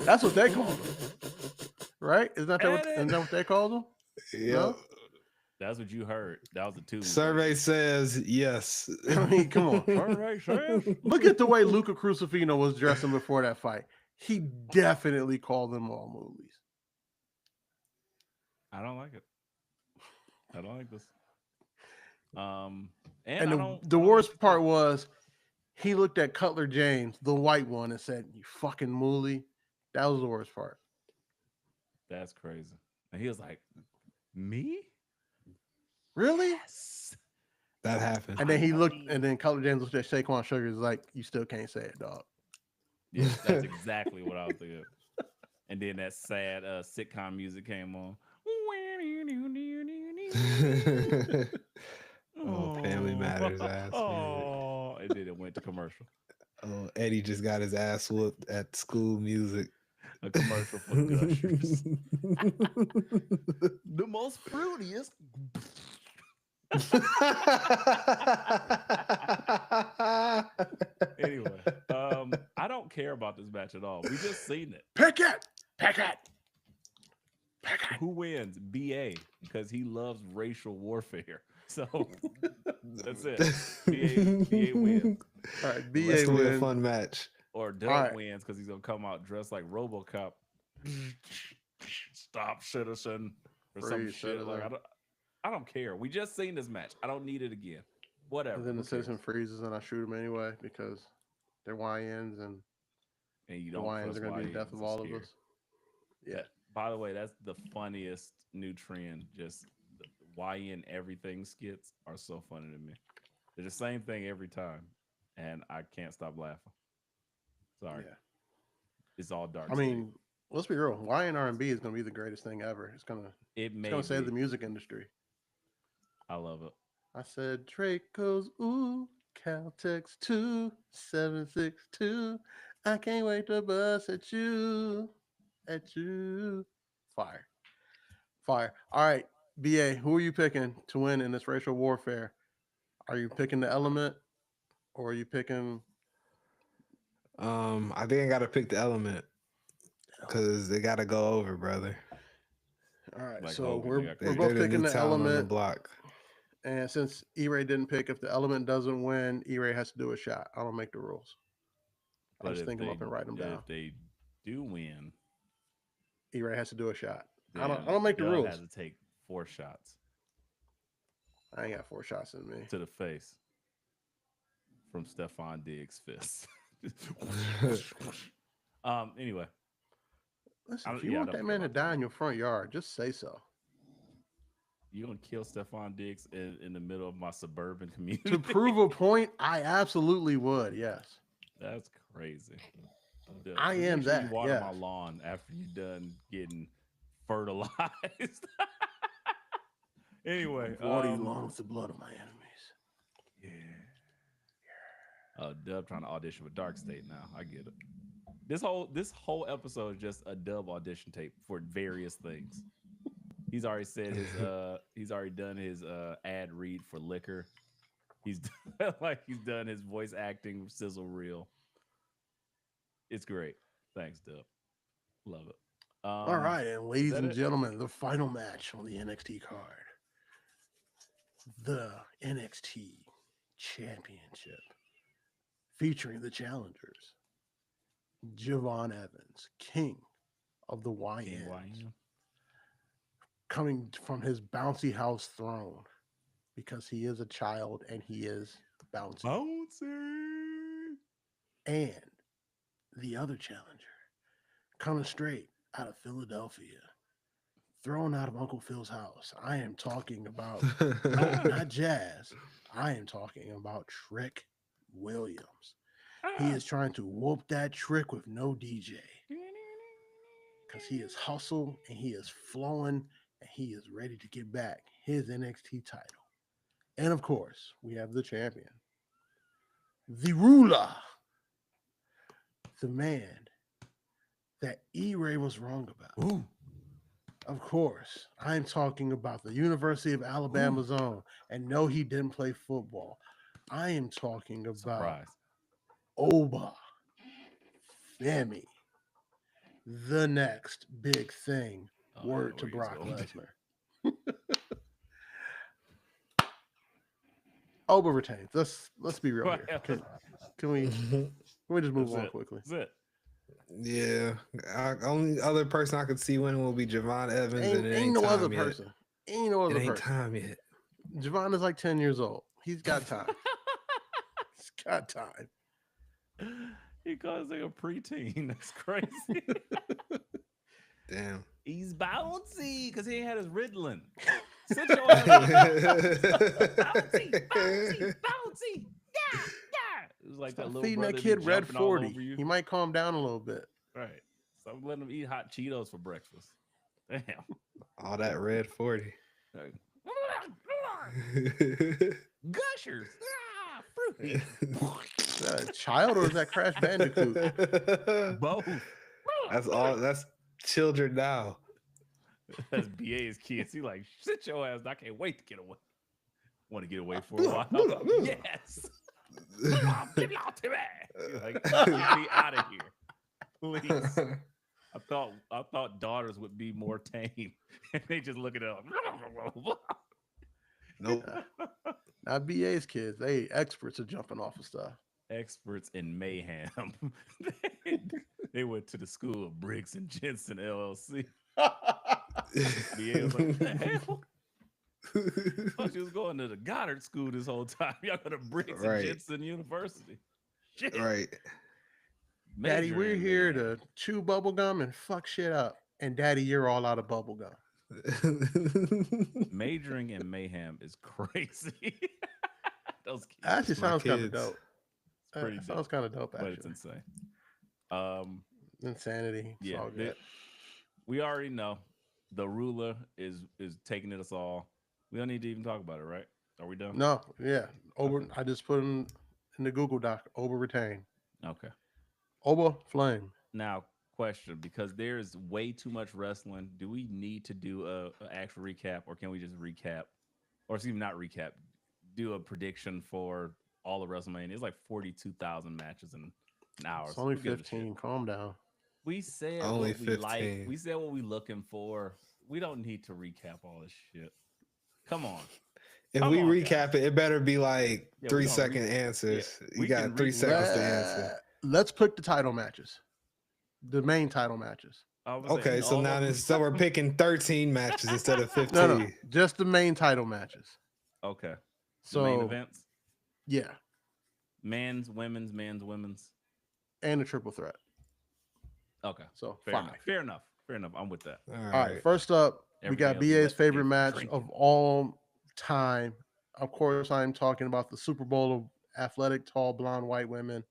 That's what they call them, right? Isn't that what they call them? Yeah. No? That's what you heard. That was the two. Survey says yes. I mean, come on. Survey says. Look at the way Luca Crucifino was dressing before that fight. He definitely called them all moolies. I don't like it. I don't like this. And the worst part was he looked at Cutler James, the white one, and said, "You fucking moolie." That was the worst part. That's crazy. And he was like, "Me? Really?" Yes. That happened. And then and then Cutler James looked at Saquon Sugar, is like, "You still can't say it, dog." Yeah, that's exactly what I was thinking. And then that sad sitcom music came on. Family Matters ass. Oh, and then it went to commercial. Oh, Eddie just got his ass whooped at school music. A commercial for Gushers. The most fruitiest. Anyway, I don't care about this match at all. We just seen it. Pick it. Who wins? BA, because he loves racial warfare. So that's it. BA wins. All right, That's BA gonna be a wins. fun match. Or Doug wins because he's gonna come out dressed like RoboCop. Stop, citizen, or some Free shit. citizen. Like I don't care. We just seen this match. I don't need it again. Whatever. And then Who the citizen cares? freezes, and I shoot him anyway because they're YNs, and And you the don't YNs trust are going to be the death YNs. of I'm all of scared. us. Yeah. By the way, that's the funniest new trend. Just the YN everything skits are so funny to me. They're the same thing every time, and I can't stop laughing. Sorry. Yeah. It's all dark. I mean, let's be real. YN R&B is going to be the greatest thing ever. It's going to save the music industry. I love it. I said Draco's ooh, Caltex 2762. I can't wait to bust at you. Fire. All right, BA, who are you picking to win in this racial warfare? Are you picking the Element, or are you picking? I think I gotta pick the Element because they gotta go over, brother. All right, Like so Hogan, we're they got both They're the picking new the talent on the Element. block. And since E-Ray didn't pick, if the Element doesn't win, E-Ray has to do a shot. I don't make the rules. I just think them up and write them down. If they do win, E-Ray has to do a shot. I then don't make the Doug rules. has to take 4 shots I ain't got 4 shots in me. to the face from Stephon Diggs' fist. Anyway, Listen, if you want that man to die in your front yard, just say so. you gonna kill Stephon Diggs in the middle of my suburban community To prove a point, I absolutely would. Yes. That's crazy. I Make am sure that, You water yes. my lawn after you're done getting fertilized. Anyway, Water you long with the blood of my enemies. yeah. Dub trying to audition with Dark State now. I get it. This whole episode is just a Dub audition tape for various things. He's already said he's already done his ad read for liquor. He's he's done his voice acting sizzle reel. It's great. Thanks, Dub. Love it. All right, and Is ladies that and it? gentlemen, the final match on the NXT card, the NXT Championship, featuring the challengers, Javon Evans, King of the King YNs, YM. coming from his bouncy house throne because he is a child and he is bouncy. Bouncer. And the other challenger, coming straight out of Philadelphia, thrown out of Uncle Phil's house. I am talking about, no, not Jazz. I am talking about Trick Williams. He is trying to whoop that trick with no DJ because he is hustle and he is flowing and he is ready to get back his NXT title. And of course, we have the champion, the ruler, the man that E-Ray was wrong about. Ooh. Of course, I'm talking about the University of Alabama zone. And no, he didn't play football. I am talking about Surprise. Oba Femi, the next big thing. Oh, Word yeah, to where he's Brock going. Lesnar. Oba retains. Let's be real here. Can we just move on quickly? That's it. Yeah, only other person I could see winning will be Javon Evans, and it Ain't ain't no time other yet. person. Ain't no It other ain't person. time yet. Javon is like 10 years old. He's got time. He's got time. He calls like a preteen. That's crazy. Damn. He's bouncy because he ain't had his Ritalin. Sit your ass down. Bouncy, bouncy, bouncy. Yeah, yeah. It was like Stop that little feeding brother that be kid Red jumping all over 40. you. He might calm down a little bit. Right. So I'm letting him eat hot Cheetos for breakfast. Damn. All that red 40. Like, Gushers. Ah, fruity. Is that a child or is that Crash Bandicoot? Both. That's all. That's children now. That's BA's kids. He like, sit your ass. I can't wait to get away. Want to get away for a while? Yes. Give me all to me. Like, get me out of here, please. I thought daughters would be more tame. And they just look at it. Nope. Now BA's kids, they experts at jumping off of stuff. Experts in mayhem. They went to the school of Briggs and Jensen LLC. BA was like, what the hell? I thought she was going to the Goddard School this whole time. Y'all go to Briggs and Jensen University. Shit. Right. Daddy, Major we're in here mayhem. to chew bubble gum and fuck shit up. And Daddy, you're all out of bubble gum. Majoring in mayhem is crazy. Those kids. Actually My sounds kind of kids. dope. It's pretty Sounds dope, kind of dope, but actually. it's insane. Insanity. It's Yeah, all good. we already know the ruler is taking it us all. We don't need to even talk about it, right? Are we done? No, yeah. Oba, Okay. I just put in the Google Doc. Oba retain. Okay. Oba flame. Now, question, because there's way too much wrestling, do we need to do a actual recap, or can we just recap, or excuse me, not recap, do a prediction for all the WrestleMania? It's like 42,000 matches in an hour. It's only Who gives a shit? 15. Calm down. We said Only what we 15. like. We said what we looking for. We don't need to recap all this shit. Come on. If Come we on, recap guys. it better be like Yeah, we 3 gonna second re- answers. yeah, You we got can 3 re- seconds to answer. Let's pick the title matches. The main title matches. I was saying, Okay, so all now of them- this, so we're picking 13 matches instead of 15. No, just the main title matches. Okay. So The main events. yeah, Men's, women's. and a triple threat. Okay. So Fair 5. enough. Fair enough. Fair enough. I'm with that. All All right. right. First up, we Everything got else we BA's let favorite give match drink. of all time. Of course, I'm talking about the Super Bowl of athletic, tall, blonde, white women.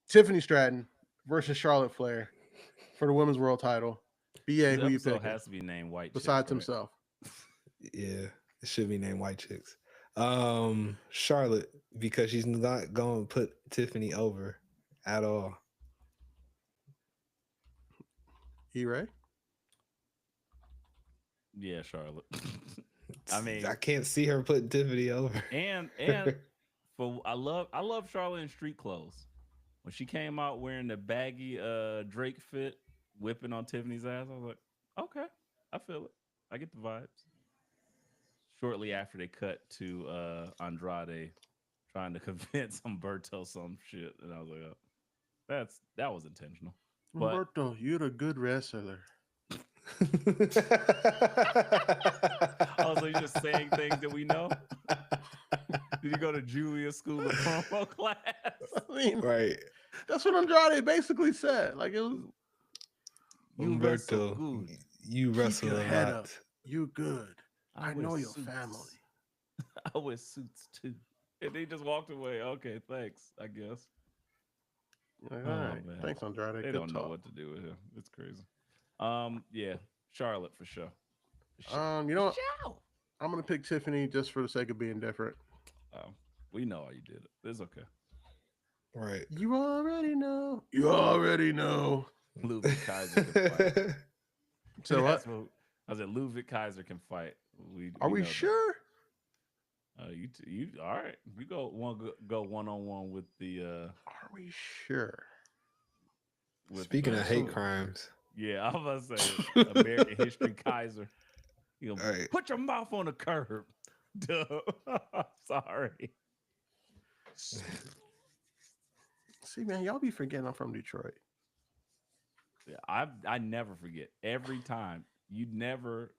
Tiffany Stratton versus Charlotte Flair for the women's world title. BA, This who you episode picking? has to be named White Chicks, Besides right? himself. Yeah, it should be named White Chicks. Charlotte, because she's not going to put Tiffany over at all. E-Ray? Yeah, Charlotte. I mean, I can't see her putting Tiffany over. and for I love Charlotte in street clothes. When she came out wearing the baggy Drake fit, whipping on Tiffany's ass. I was like, okay, I feel it. I get the vibes. Shortly after they cut to Andrade trying to convince Humberto some shit, and I was like, oh, that was intentional. But Humberto, you're a good wrestler. also, you're just saying things that we know. Did you go to Julia's school of promo class? I mean, Right. that's what Andrade basically said. Like it was, You wrestle Humberto, good. you keep wrestle your a head lot. up. You good. I wear know your suits. family. I wear suits too. And they just walked away. Okay, thanks, I guess. Like, all Oh right. man. Thanks, Andrade. They Good don't know talk. what to do with him. It's crazy. Yeah, Charlotte for sure. You know what? Sure. I'm gonna pick Tiffany just for the sake of being different. We know how you did it. It's okay. Right. You already know. You already know. Ludwig Kaiser can fight. So what? That's what I said. Ludwig Kaiser can fight. Are We we know sure? that. You all right? You go one on one with the Are we sure? with Speaking of hate So- crimes, yeah. I was about to say American History Kaiser. You know, Right. put your mouth on the curb. Duh. Sorry. See, man, y'all be forgetting I'm from Detroit. Yeah, I never forget. Every time you never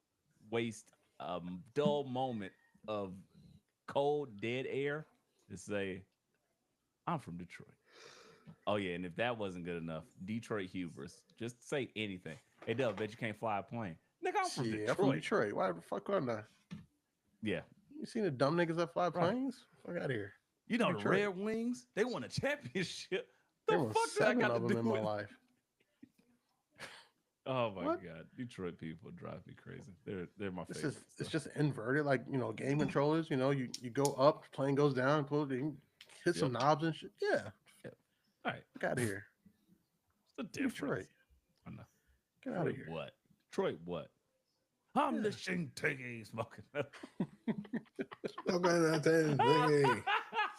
waste a dull moment of cold dead air to say I'm from Detroit. Oh yeah, and if that wasn't good enough, Detroit hubris. Just say anything. Hey, Dub, bet you can't fly a plane. Nigga, I'm from Shit, Detroit. I'm from Detroit. Why the fuck wouldn't I? Yeah, You seen the dumb niggas that fly Right. planes? Fuck out of here. you know Detroit. the Red Wings. They won a championship. There The were fuck did I 7 got to of them do in my with? life. Oh my What? god, Detroit people drive me crazy. They're my This favorite. is it's just inverted, like game controllers. You go up, plane goes down, pull it, you hit some Yep. knobs and shit. Yeah, Yep. All right, fuck out of here. what's the difference? Detroit, I know. get out of Detroit here. what? Detroit what? I'm Yeah. listening to you smoking. okay, nothing.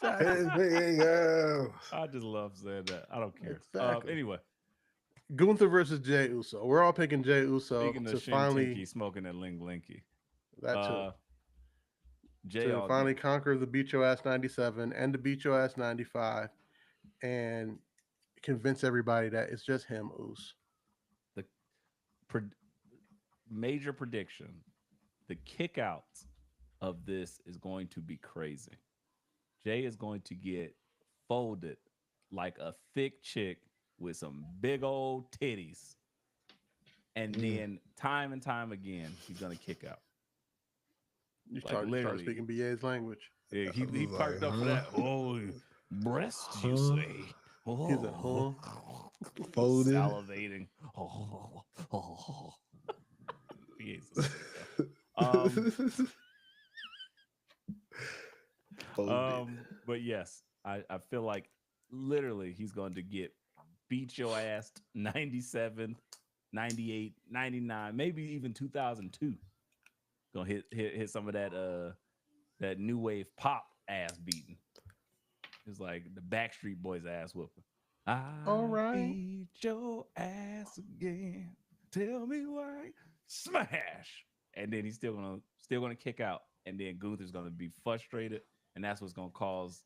Exactly. Go. I just love saying that. I don't care. Exactly. Anyway, Gunther versus Jay Uso. We're all picking Jay Uso speaking of to Shin finally Tinky smoking that Ling Blinky, that too Jay to all finally conquer the Beat Your Ass 97 and the Beat Your Ass 95 and convince everybody that it's just him, Uso. the major prediction: the kickouts of this is going to be crazy. Jay is going to get folded like a thick chick with some big old titties. And then time and time again, he's gonna kick out. You Like start literally. speaking BA's language. Yeah, he was perked like, up for huh? that. Oh, breasts, you Huh? say? He's like, Oh, Folded. salivating. Oh. He's a sicko. Folded. But yes, I feel like literally he's going to get beat your ass 97, 98, 99, maybe even 2002. Gonna hit some of that new wave pop ass beating. It's like the Backstreet Boys ass whooping. All I right. beat your ass again. Tell me why. Smash. And then he's still gonna kick out. And then Gunther's gonna be frustrated. And that's what's gonna cause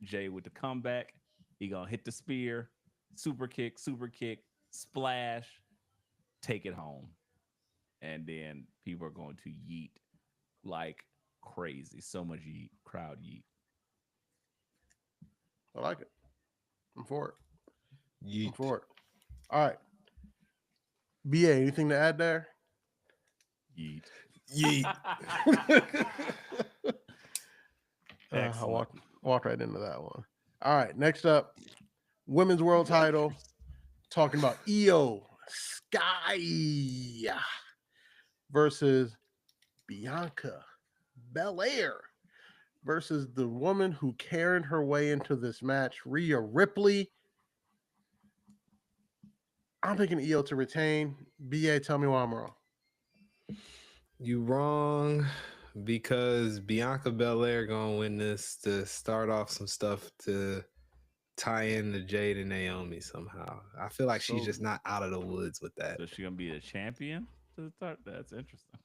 Jay with the comeback. He gonna hit the spear, super kick, splash, take it home. And then people are going to yeet like crazy. So much yeet, crowd yeet. I like it. I'm for it. I'm Yeet. for it. All right. BA, anything to add there? Yeet. Yeet. I Excellent. walked right into that one. All right. Next up, women's world title. Talking about Io Sky versus Bianca Belair versus the woman who carried her way into this match, Rhea Ripley. I'm picking Io to retain. BA, tell me why I'm wrong. You wrong because Bianca Belair gonna win this to start off some stuff to tie in the Jade and Naomi somehow. I feel like she's just not out of the woods with that. So she gonna be a champion to start? That's interesting.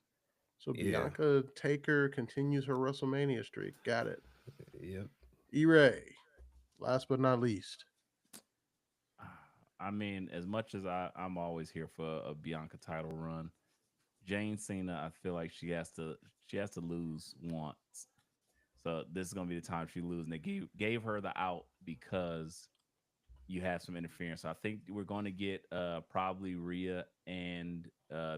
So Yeah. Bianca Taker continues her WrestleMania streak. Got it. Yep. E-Ray, last but not least. I mean, as much as I'm always here for a Bianca title run, Jane Cena, I feel like she has to lose once. So this is gonna be the time she loses. And they gave her the out because you have some interference. So I think we're going to get probably Rhea and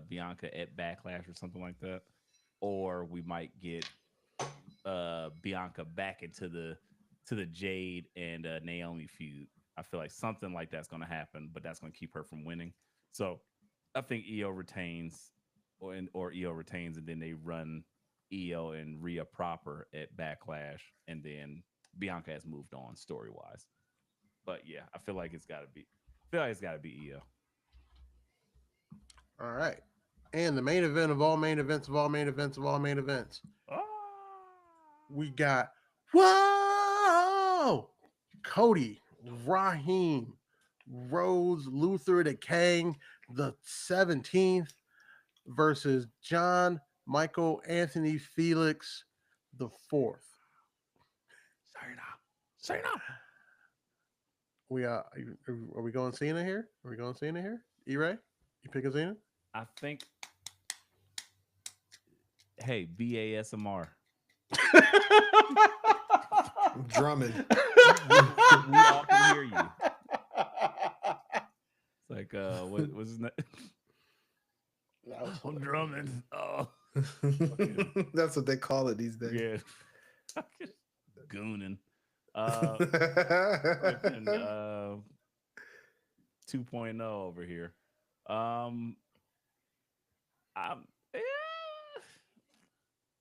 Bianca at Backlash or something like that, or we might get Bianca back into the Jade and Naomi feud. I feel like something like that's going to happen, but that's going to keep her from winning. So I think Io retains, or Io retains, and then they run Io and Rhea proper at Backlash, and then Bianca has moved on story wise. But yeah, I feel like it's got to be. I feel like it's got to be Io. All right. And the main event of all main events of all main events of all main events. We got Cody, Raheem, Rose, Luther the Kang, the 17th versus John Michael Anthony Felix the 4th. Say no. We are we going Cena here? Are we going Cena here? E-Ray, you pick a Cena? I think. Hey, BASMR. Drumming. We all can hear you. It's like what was his name? I'm drumming. Oh, That's what they call it these days. yeah. Gooning. Fucking, 2.0 over here.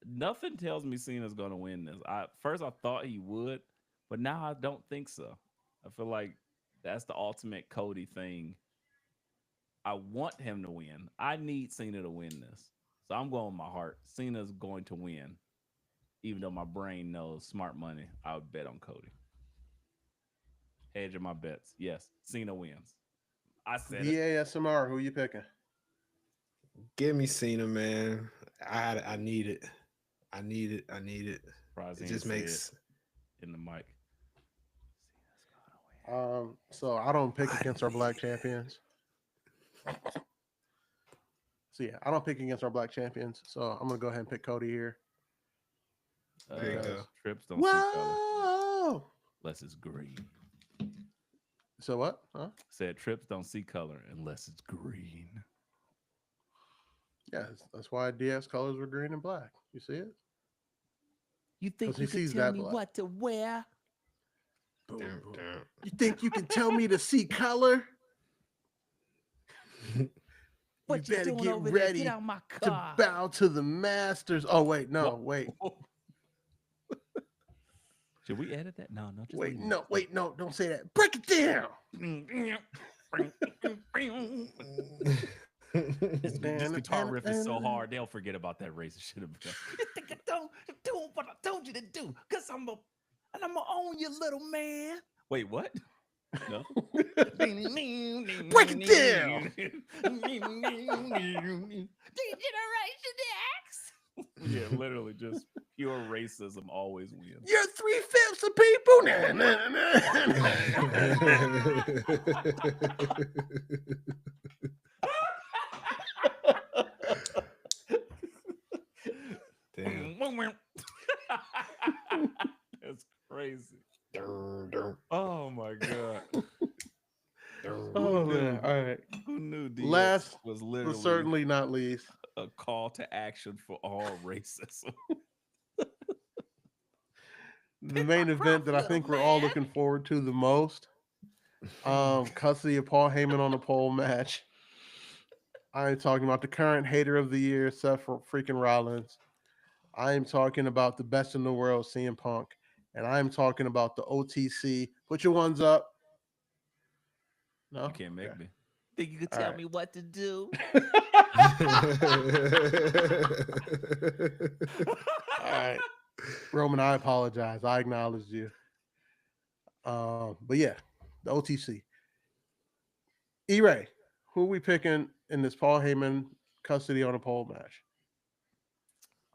Nothing tells me Cena's gonna win this. First I thought he would, but now I don't think so. I feel like that's the ultimate Cody thing. I want him to win. I need Cena to win this. So I'm going with my heart. Cena's going to win. Even though my brain knows smart money, I would bet on Cody. Hedge of my bets. Yes, Cena wins. I said BASMR, who you picking? Give me Cena, man. I need it. I need it. I need it. Surprised It he just didn't say makes it in the mic. So I don't pick against our black champions. So yeah, I don't pick against our black champions. So I'm gonna go ahead and pick Cody here. There you go. Trips don't see color unless it's green. So what? Huh? Said trips don't see color unless it's green. Yeah, that's why DX colors were green and black. You see it? You think 'Cause you he can sees tell that me black. what to wear? Boom, boom. Damn. You think you can tell me to see color? What you better doing get over there? ready Get out my to car. bow to the masters. Oh wait, no, wait. Should we edit that? No, just Wait, leave no, wait, no, don't say that. Break it down. This guitar riff is so hard, they'll forget about that racist shit. You think I don't do what I told you to do? Cause I'm gonna own you, little man. Wait, what? No. Break it down. Generation X. Yeah, literally just pure racism always wins. You're 3/5 of people. Nah, nah, Damn. That's crazy. Oh my god. Oh man. All right. Who knew DX Last was but literally certainly not least. a call to action for all racism? The main event that I think we're all looking forward to the most. Custody of Paul Heyman on the pole match. I am talking about the current hater of the year, Seth freaking Rollins. I am talking about the best in the world, CM Punk. And I am talking about the OTC. Put your ones up. No? You can't make me. Think you could tell me what to do? All right. Roman, I apologize. I acknowledged you. But yeah, the OTC. E-Ray, who we picking in this Paul Heyman custody on a pole match?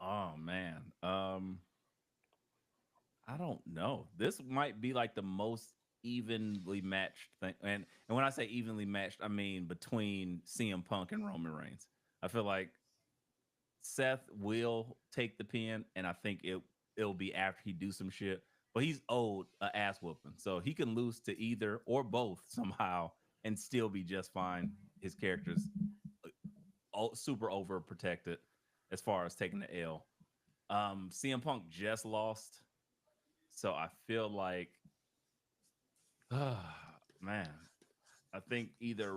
Oh man. I don't know. This might be like the most evenly matched thing. And when I say evenly matched, I mean between CM Punk and Roman Reigns. I feel like Seth will take the pin, and I think it'll be after he do some shit. But he's owed a ass whooping, so he can lose to either or both somehow and still be just fine. His character's super overprotected as far as taking the L. CM Punk just lost, so I feel like, man, I think either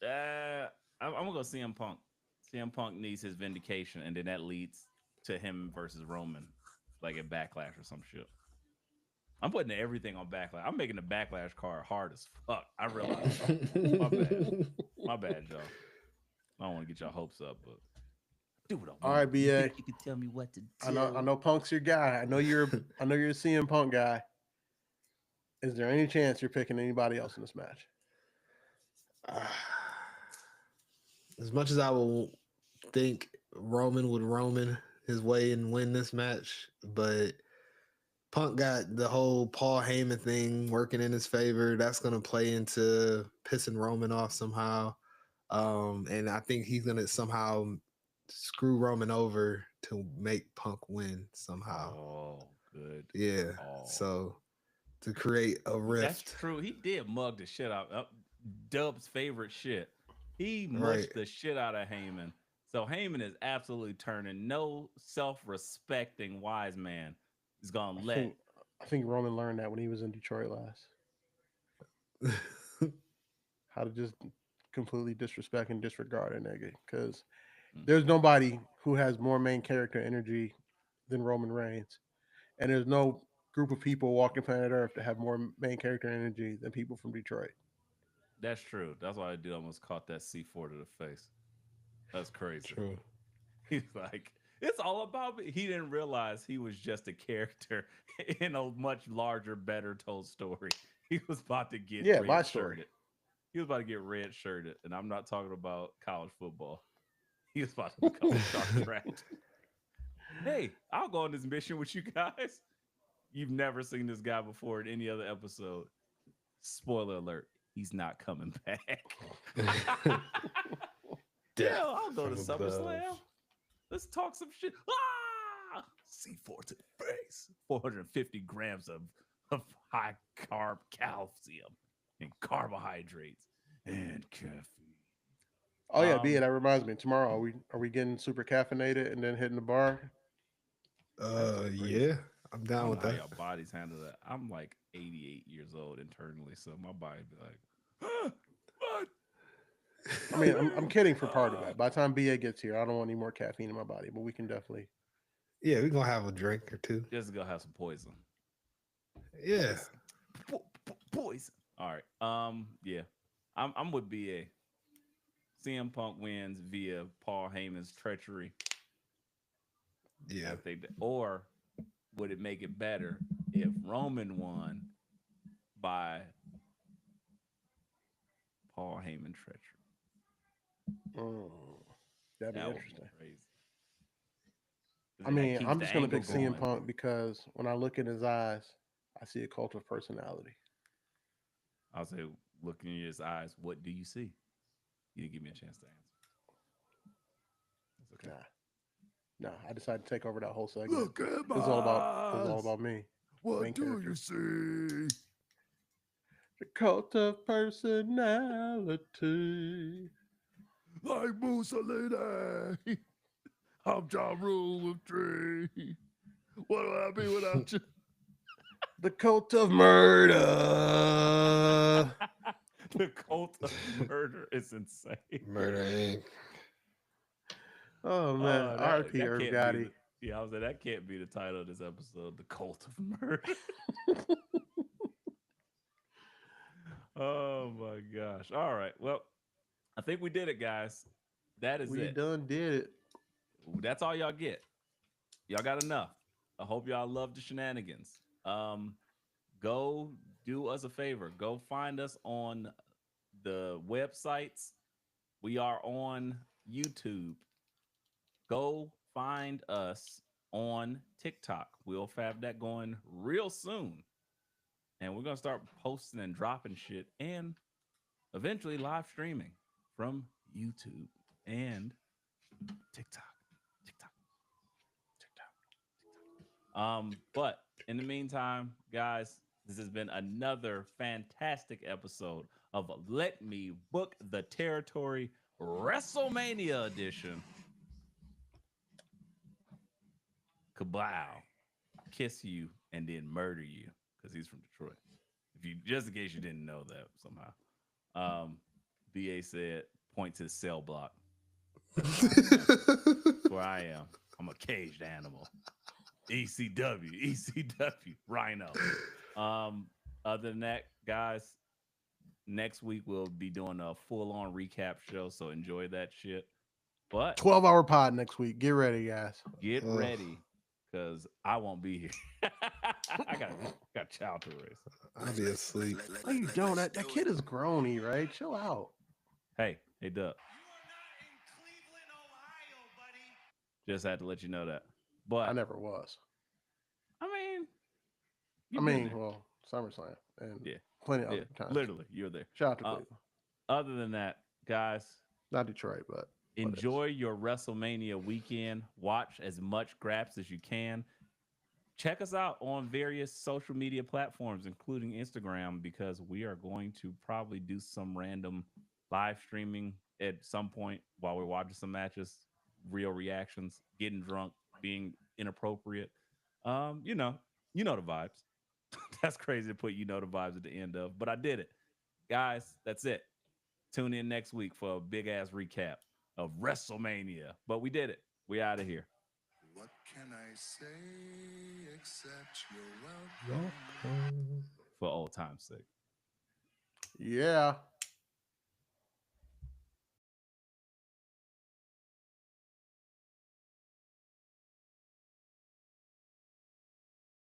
I'm gonna go CM Punk. CM Punk needs his vindication, and then that leads to him versus Roman, like a Backlash or some shit. I'm putting everything on Backlash. I'm making the Backlash card hard as fuck. I realize that. My bad. My bad, y'all. I don't want to get y'all hopes up, but do what I All want. right, You BA. think you can tell me what to I do? know Punk's your guy. I know you're a CM Punk guy. Is there any chance you're picking anybody else in this match? As much as I will think Roman would Roman his way and win this match, but Punk got the whole Paul Heyman thing working in his favor. That's going to play into pissing Roman off somehow. And I think he's going to somehow screw Roman over to make Punk win somehow. Oh, good. Yeah. Oh, So to create a that's rift. true. He did mug the shit out. Dub's favorite shit. He Right. mushed the shit out of Heyman. So Heyman is absolutely turning. No self-respecting wise man is gonna I let. think I think Roman learned that when he was in Detroit last. How to just completely disrespect and disregard a nigga. Because Mm, there's nobody who has more main character energy than Roman Reigns. And there's no group of people walking planet Earth that have more main character energy than people from Detroit. that's true. That's why I did almost caught that C4 to the face. That's crazy. True. He's like, it's all about me. He didn't realize he was just a character in a much larger, better told story. He was about to get Yeah, my red story. shirted. He was about to get red shirted, and I'm not talking about college football. He was about to become a Star Trek. Hey, I'll go on this mission with you guys. You've never seen this guy before in any other episode. Spoiler alert, he's not coming back. Death Hell, I'll go to from above. SummerSlam. Let's talk some shit. Ah! C4 to the face. 450 grams of high carb calcium and carbohydrates and caffeine. Oh yeah, B. Um, That reminds me. Tomorrow, are we getting super caffeinated and then hitting the bar? that's Yeah, crazy. I'm I down don't know with how that. your bodies handle that. I'm like 88 years old internally, so my body be like, huh, what? I mean, I'm Caffeine? kidding for part of that. By the time BA gets here, I don't want any more caffeine in my body, but we can definitely. Yeah, we're gonna have a drink or two. Just go have some poison. Yeah. Poison. Poison. All right. Yeah. I'm with BA. CM Punk wins via Paul Heyman's treachery. I Yeah. think that, or would it make it better if Roman won by Paul Heyman treachery? Mm, that'd be That would be interesting. crazy. I Then that mean, keeps I'm the just gonna angle pick CM going. Punk because when I look in his eyes, I see a cult of personality. I'll say, looking in his eyes, what do you see? You didn't give me a chance to answer. That's okay. Nah, nah. I decided to take over that whole segment. Look at my This is all about. This is all eyes. about me, main What do you character. see? The cult of personality. Like Mussolini. I'm Ja Rule of Tree. What would I be without you? The cult of murder. The cult of murder is insane. Murder Inc. Oh man, R.P. That Irv can't be Gotti. the I was like that can't be the title of this episode. The cult of murder. Oh my gosh! All right, well, I think we did it, guys. That is We it. done did it. That's all y'all get. Y'all got enough. I hope y'all love the shenanigans. Go do us a favor. Go find us on the websites. We are on YouTube. Go find us on TikTok. We'll have that going real soon. And we're going to start posting and dropping shit and eventually live streaming from YouTube and TikTok. TikTok. TikTok. But in the meantime, guys, this has been another fantastic episode of Let Me Book the Territory WrestleMania edition. Kablow. Kiss you and then murder you because he's from Detroit. If you just in case you didn't know that somehow. BA said, point to the cell block. That's where I am. I'm a caged animal. ECW, Rhino. Other than that, guys, next week we'll be doing a full-on recap show, so enjoy that shit. But 12-hour pod next week. Get ready, guys. Get ready, because I won't be here. I got child to raise. I'll be asleep. No, you don't. That kid is grown, right? Chill out. Hey, Duck. Just had to let you know that. But I never was. I mean, well, SummerSlam and yeah, plenty of other times. Literally, you're there. Shout out to Cleveland. Other than that, guys, not Detroit, but enjoy your WrestleMania weekend. Watch as much graps as you can. Check us out on various social media platforms, including Instagram, because we are going to probably do some random live streaming at some point while we're watching some matches, real reactions, getting drunk, being inappropriate. You know the vibes. That's crazy to put the vibes at the end of, but I did it. Guys, that's it. Tune in next week for a big ass recap of WrestleMania. But we did it. We out of here. What can I say except you're welcome? For old time's sake. Yeah.